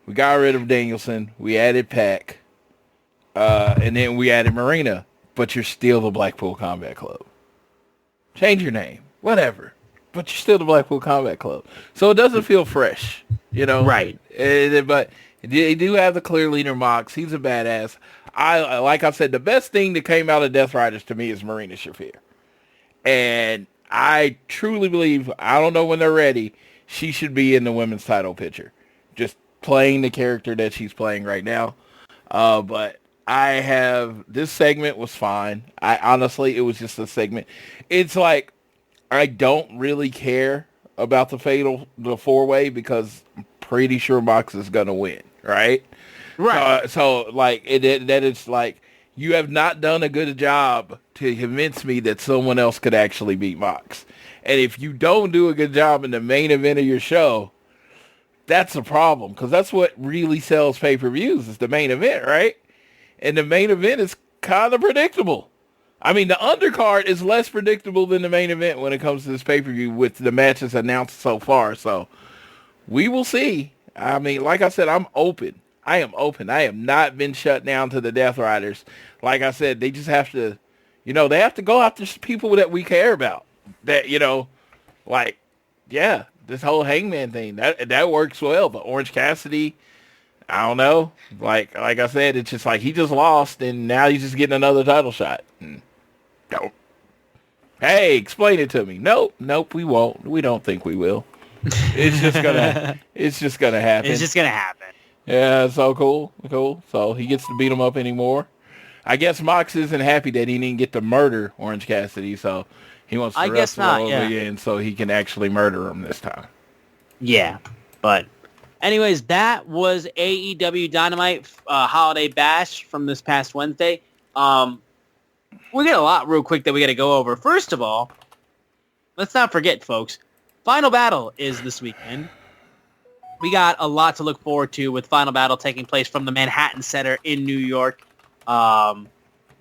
we got rid of Danielson. We added Pac. And then we added Marina. But you're still the Blackpool Combat Club. Change your name. Whatever. But you're still the Blackpool Combat Club. So it doesn't feel fresh. You know? Right. But they do have the clear leader Mox. He's a badass. Like I said, the best thing that came out of Death Riders to me is Marina Shafir. And I truly believe, I don't know when they're ready, she should be in the women's title picture. Just playing the character that she's playing right now. But this segment was fine. Honestly, it was just a segment. It's like, I don't really care about the four-way because I'm pretty sure Mox is going to win, right? Right. So like, that it's like, you have not done a good job to convince me that someone else could actually beat Mox. And if you don't do a good job in the main event of your show, that's a problem. Because that's what really sells pay-per-views is the main event, right? And the main event is kind of predictable. I mean, the undercard is less predictable than the main event when it comes to this pay-per-view with the matches announced so far. So we will see. I mean, like I said, I'm open. I am open. I have not been shut down to the Death Riders. Like I said, they just have to, they have to go after people that we care about. That, like, yeah, this whole Hangman thing, that works well. But Orange Cassidy, I don't know. Like I said, it's just like he just lost and now he's just getting another title shot. Nope. Hey, explain it to me. Nope, we won't. We don't think we will. It's just gonna happen. It's just going to happen. Yeah, so cool. So he gets to beat him up anymore. I guess Mox isn't happy that he didn't get to murder Orange Cassidy, so he wants to wrestle over again so he can actually murder him this time. Yeah, but anyways, that was AEW Dynamite Holiday Bash from this past Wednesday. We got a lot real quick that we got to go over. First of all, let's not forget, folks, Final Battle is this weekend. We got a lot to look forward to with Final Battle taking place from the Manhattan Center in New York.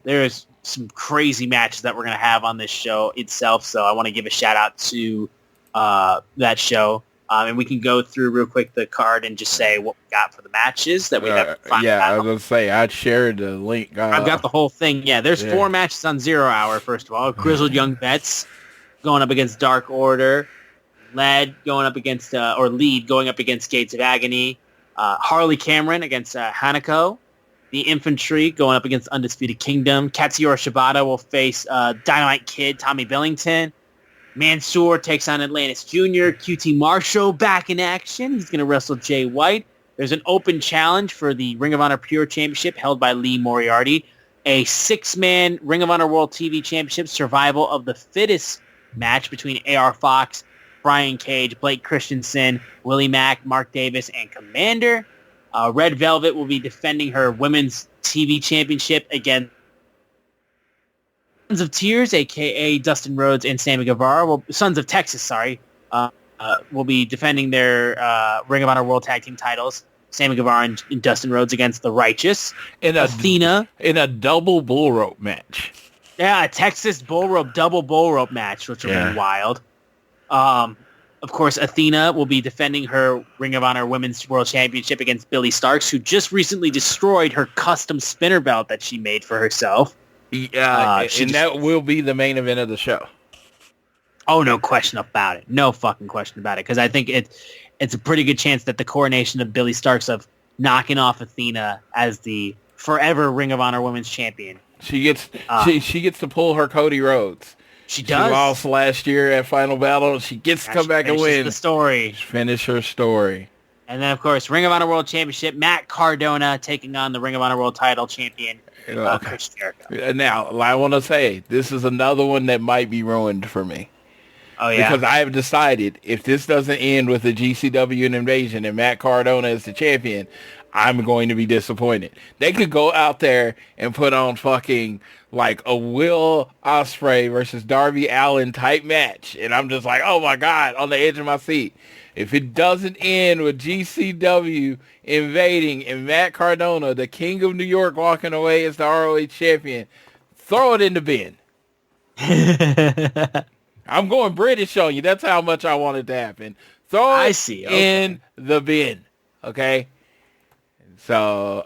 There's some crazy matches that we're going to have on this show itself, so I want to give a shout-out to that show. And we can go through real quick the card and just say what we got for the matches that we have. I was going to say, I shared the link. I've got the whole thing. Yeah, there's 4 matches on 0 Hour, first of all. Grizzled Young Vets going up against Dark Order. Lead going up against Gates of Agony. Harley Cameron against Hanako. The Infantry going up against Undisputed Kingdom. Katsuyori Shibata will face Dynamite Kid, Tommy Billington. Mansoor takes on Atlantis Jr. QT Marshall back in action. He's going to wrestle Jay White. There's an open challenge for the Ring of Honor Pure Championship held by Lee Moriarty. A 6-man Ring of Honor World TV Championship Survival of the Fittest match between AR Fox, Brian Cage, Blake Christensen, Willie Mack, Mark Davis, and Commander. Red Velvet will be defending her Women's TV Championship against Sons of Tears, a.k.a. Dustin Rhodes and Sammy Guevara. Sons of Texas, will be defending their Ring of Honor World Tag Team titles. Sammy Guevara and Dustin Rhodes against The Righteous. Athena. In a double bull rope match. Yeah, a Texas double bull rope match, which will be wild. Of course, Athena will be defending her Ring of Honor Women's World Championship against Billie Starkz, who just recently destroyed her custom spinner belt that she made for herself. That will be the main event of the show. Oh, no question about it. No fucking question about it. Because I think it's a pretty good chance that the coronation of Billie Starkz of knocking off Athena as the forever Ring of Honor Women's Champion. She gets to pull her Cody Rhodes. She does. She lost last year at Final Battle. She gets to come back and win. The story. Finish her story. And then, of course, Ring of Honor World Championship, Matt Cardona taking on the Ring of Honor World Title Champion, Chris Jericho. Now, I want to say, this is another one that might be ruined for me. Oh, yeah? Because I have decided, if this doesn't end with the GCW and Invasion and Matt Cardona is the champion, I'm going to be disappointed. They could go out there and put on fucking like a Will Ospreay versus Darby Allin type match. And I'm just like, oh my God, on the edge of my seat. If it doesn't end with GCW invading and Matt Cardona, the king of New York, walking away as the ROH champion, throw it in the bin. I'm going British on you. That's how much I want it to happen. Throw it in the bin. Okay? So,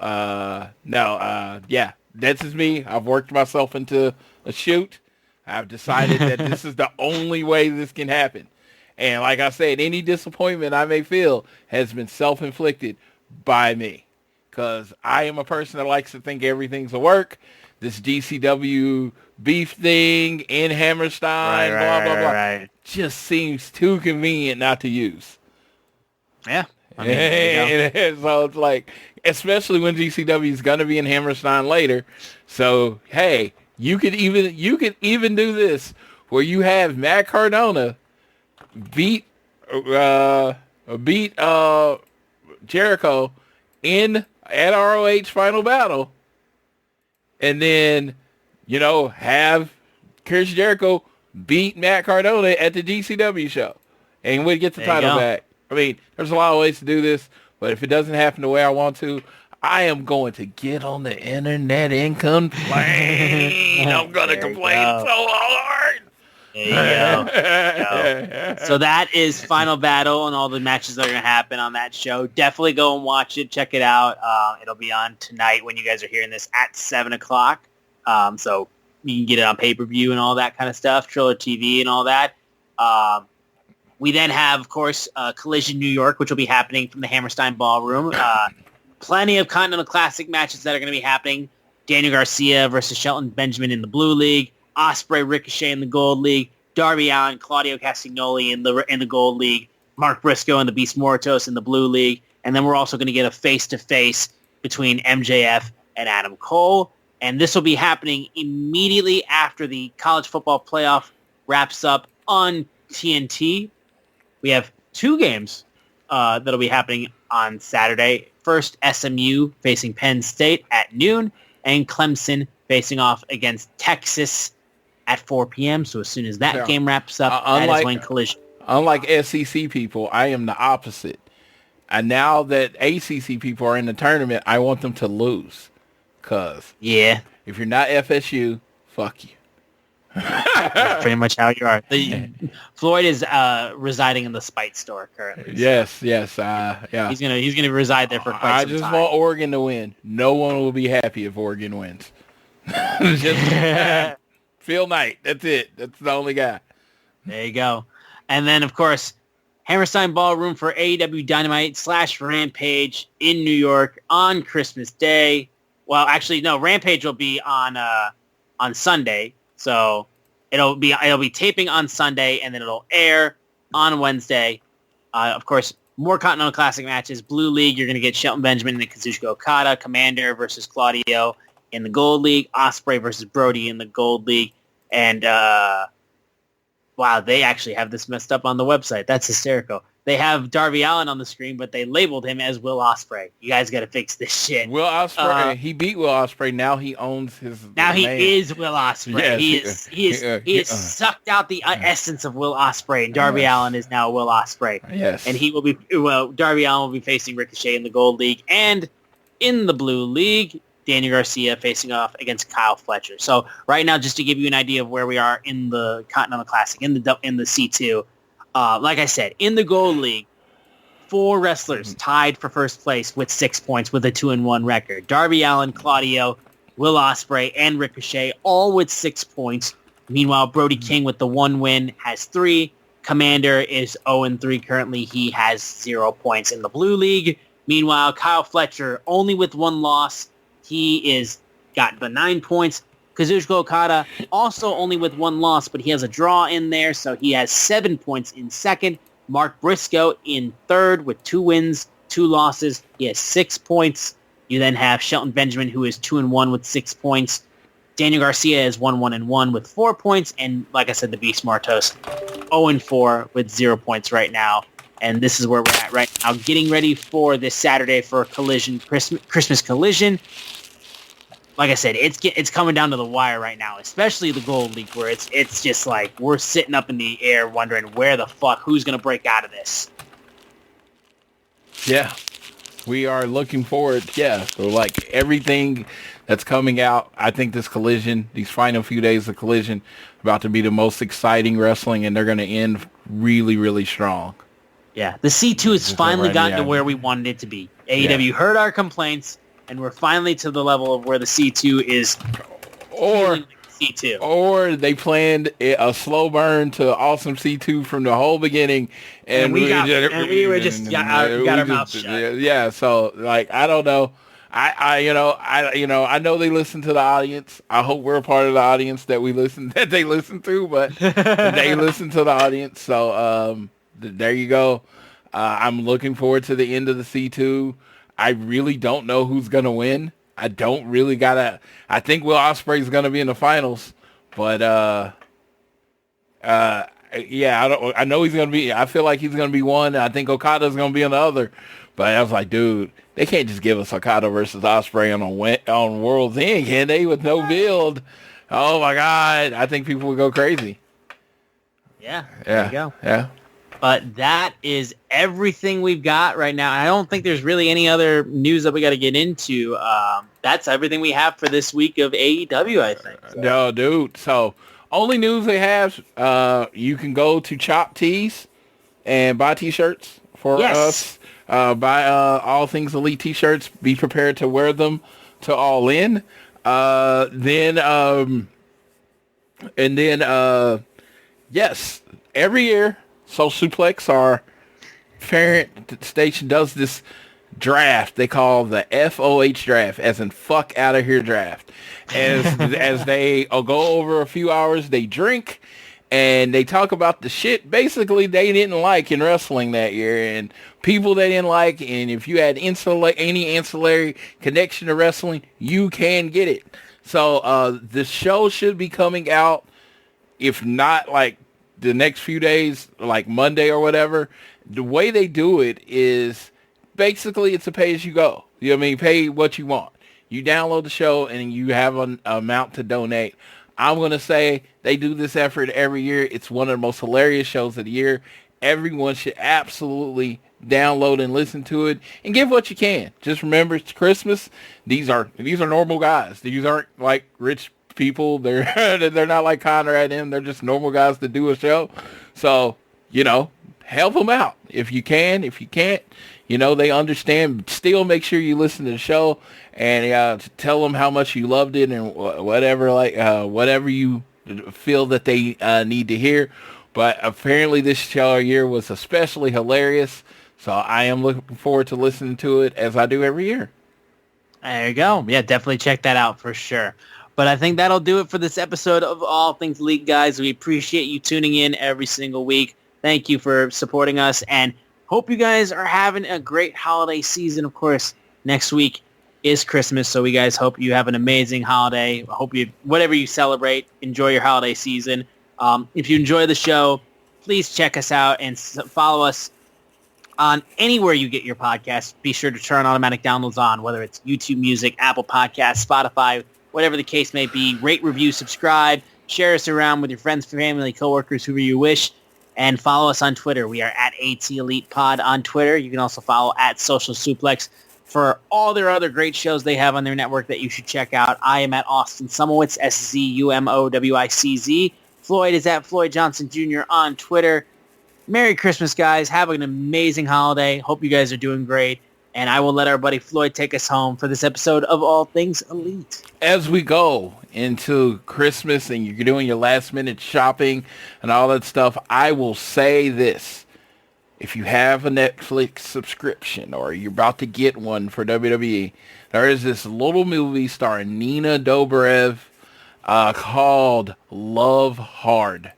yeah, this is me. I've worked myself into a shoot. I've decided that this is the only way this can happen. And like I said, any disappointment I may feel has been self-inflicted by me. Because I am a person that likes to think everything's a work. This GCW beef thing in Hammerstein, blah, just seems too convenient not to use. Yeah. I mean, so it's like, especially when GCW is going to be in Hammerstein later. So, hey, you could even do this where you have Matt Cardona beat Jericho at ROH Final Battle, and then have Chris Jericho beat Matt Cardona at the GCW show, and we get the title back. I mean, there's a lot of ways to do this, but if it doesn't happen the way I want to, I am going to get on the internet and complain. I'm going to complain so hard. There you go. So that is Final Battle and all the matches that are going to happen on that show. Definitely go and watch it. Check it out. It'll be on tonight when you guys are hearing this at 7 o'clock. So you can get it on pay-per-view and all that kind of stuff, Triller TV and all that. We then have, of course, Collision New York, which will be happening from the Hammerstein Ballroom. Plenty of Continental Classic matches that are going to be happening. Daniel Garcia versus Shelton Benjamin in the Blue League. Ospreay, Ricochet in the Gold League. Darby Allin, Claudio Castagnoli in the Gold League. Mark Briscoe and the Beast Mortos in the Blue League. And then we're also going to get a face-to-face between MJF and Adam Cole. And this will be happening immediately after the college football playoff wraps up on TNT. We have two games that'll be happening on Saturday. First, SMU facing Penn State at noon, and Clemson facing off against Texas at 4 p.m. So as soon as that game wraps up, that is when Collision. Unlike SEC people, I am the opposite. And now that ACC people are in the tournament, I want them to lose. Because if you're not FSU, fuck you. That's pretty much how you are. Floyd is residing in the Spite store currently. So. Yes. Yeah. He's gonna reside there for quite some time. I just want Oregon to win. No one will be happy if Oregon wins. Just Phil Knight. That's it. That's the only guy. There you go. And then, of course, Hammerstein Ballroom for AEW Dynamite / Rampage in New York on Christmas Day. Well, actually, no. Rampage will be on Sunday. So it'll be taping on Sunday, and then it'll air on Wednesday. Of course, more Continental Classic matches. Blue League, you're going to get Shelton Benjamin and Kazuchika Okada. Commander versus Claudio in the Gold League. Ospreay versus Brody in the Gold League. And, wow, they actually have this messed up on the website. That's hysterical. They have Darby Allin on the screen, but they labeled him as Will Ospreay. You guys got to fix this shit. Will Ospreay, he beat Will Ospreay. Now he owns his. Now he is Will Ospreay. Yes, he has sucked out the essence of Will Ospreay, and Darby Allin is now Will Ospreay. Yes, and Darby Allin will be facing Ricochet in the Gold League, and in the Blue League, Daniel Garcia facing off against Kyle Fletcher. So right now, just to give you an idea of where we are in the Continental Classic, in the C2. Like I said, in the Gold League, 4 wrestlers tied for first place with 6 points with a 2-1 record. Darby Allin, Claudio, Will Ospreay, and Ricochet, all with 6 points. Meanwhile, Brody King with the 1 win has 3. Commander is 0-3 currently. He has 0 points in the Blue League. Meanwhile, Kyle Fletcher, only with 1 loss. He is got the 9 points. Kazuchika Okada also only with 1 loss, but he has a draw in there, so he has 7 points in second. Mark Briscoe in third with 2 wins, 2 losses. He has 6 points. You then have Shelton Benjamin, who is 2-1 with 6 points. Daniel Garcia is 1-1 with 4 points, and like I said, the Beast Martos 0-4 with 0 points right now. And this is where we're at right now, getting ready for this Saturday for Collision, Christmas Collision. Like I said, it's coming down to the wire right now, especially the Gold League, where it's just like we're sitting up in the air wondering who's going to break out of this. Yeah, we are looking forward. Yeah, so like everything that's coming out, I think this Collision, these final few days of Collision, about to be the most exciting wrestling, and they're going to end really, really strong. Yeah, the C2 has finally gotten to where we wanted it to be. AEW heard our complaints, and we're finally to the level of where the C2 is. Or like C2. Or they planned a slow burn to awesome C2 from the whole beginning, and we got our mouths shut. Yeah, so like I don't know. I know they listen to the audience. I hope we're a part of the audience that they listen to, but they listen to the audience. So there you go. I'm looking forward to the end of the C2. I really don't know who's gonna win. I think Will Ospreay is gonna be in the finals, but yeah, I know he's gonna be. I feel like he's gonna be one. I think Okada's gonna be on the other. But I was like, dude, they can't just give us Okada versus Ospreay on World's End, can they? With no build. Oh my God, I think people would go crazy. Yeah, there you go. Yeah. But that is everything we've got right now. I don't think there's really any other news that we got to get into. That's everything we have for this week of AEW, I think. So. No, dude. So only news they have, you can go to Chop Tees and buy T-shirts for us. Buy All Things Elite T-shirts. Be prepared to wear them to Allin. Yes, every year, Social Suplex, our parent station, does this draft they call the FOH draft, as in fuck out of here draft. As they go over a few hours, they drink and they talk about the shit basically they didn't like in wrestling that year and people they didn't like, and if you had any ancillary connection to wrestling, you can get it. So the show should be coming out, if not like the next few days, like Monday or whatever. The way they do it is basically it's a pay-as-you-go. You know what I mean? Pay what you want. You download the show and you have an amount to donate. I'm going to say they do this effort every year. It's one of the most hilarious shows of the year. Everyone should absolutely download and listen to it and give what you can. Just remember, it's Christmas. These are normal guys. These aren't like rich people. They're not like Conrad and them. They're just normal guys that do a show. So, help them out if you can. If you can't, they understand. Still make sure you listen to the show and tell them how much you loved it and whatever you feel that they need to hear. But apparently this show year was especially hilarious. So I am looking forward to listening to it as I do every year. There you go. Yeah, definitely check that out for sure. But I think that'll do it for this episode of All Things Elite, guys. We appreciate you tuning in every single week. Thank you for supporting us, and hope you guys are having a great holiday season. Of course, next week is Christmas, so we guys hope you have an amazing holiday. I hope whatever you celebrate, enjoy your holiday season. If you enjoy the show, please check us out and follow us on anywhere you get your podcasts. Be sure to turn automatic downloads on, whether it's YouTube Music, Apple Podcasts, Spotify, whatever the case may be. Rate, review, subscribe, share us around with your friends, family, coworkers, whoever you wish, and follow us on Twitter. We are at AT Elite Pod on Twitter. You can also follow at Social Suplex for all their other great shows they have on their network that you should check out. I am at Austin Sumowitz, SZUMOWICZ. Floyd is at Floyd Johnson Jr. on Twitter. Merry Christmas, guys. Have an amazing holiday. Hope you guys are doing great. And I will let our buddy Floyd take us home for this episode of All Things Elite. As we go into Christmas and you're doing your last minute shopping and all that stuff, I will say this. If you have a Netflix subscription or you're about to get one for WWE, there is this little movie starring Nina Dobrev called Love Hard.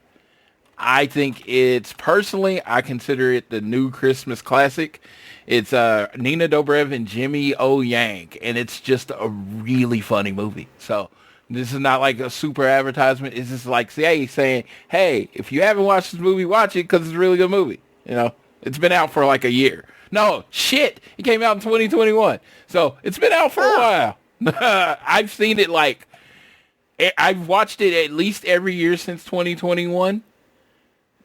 I think I consider it the new Christmas classic. It's Nina Dobrev and Jimmy O. Yang, and it's just a really funny movie. So this is not like a super advertisement. It's just like saying, hey, if you haven't watched this movie, watch it because it's a really good movie. It's been out for like a year. No, shit. It came out in 2021. So it's been out for a while. I've seen it I've watched it at least every year since 2021.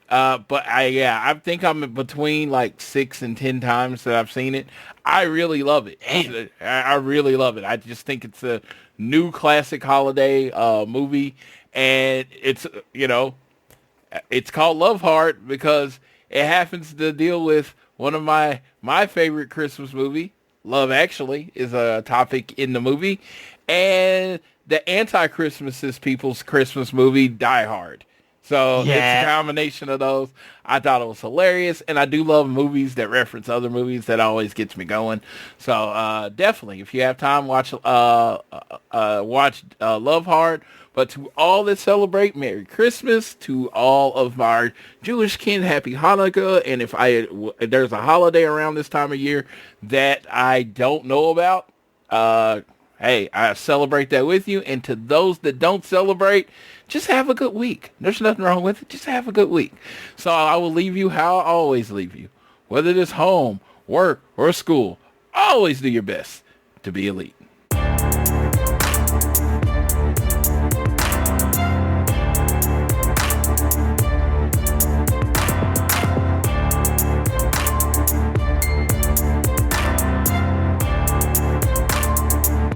But I think I'm between like 6 and 10 times that I've seen it. I really love it. I really love it. I just think it's a new classic holiday movie, and it's it's called Love Hard because it happens to deal with one of my favorite Christmas movie. Love Actually is a topic in the movie, and the anti-Christmas is people's Christmas movie, Die Hard. So it's a combination of those. I thought it was hilarious, and I do love movies that reference other movies. That always gets me going. So definitely, if you have time, watch Love Hard. But to all that celebrate, Merry Christmas. To all of our Jewish kin, Happy Hanukkah. And if there's a holiday around this time of year that I don't know about, hey, I celebrate that with you. And to those that don't celebrate, just have a good week. There's nothing wrong with it. Just have a good week. So I will leave you how I always leave you. Whether it is home, work, or school, always do your best to be elite.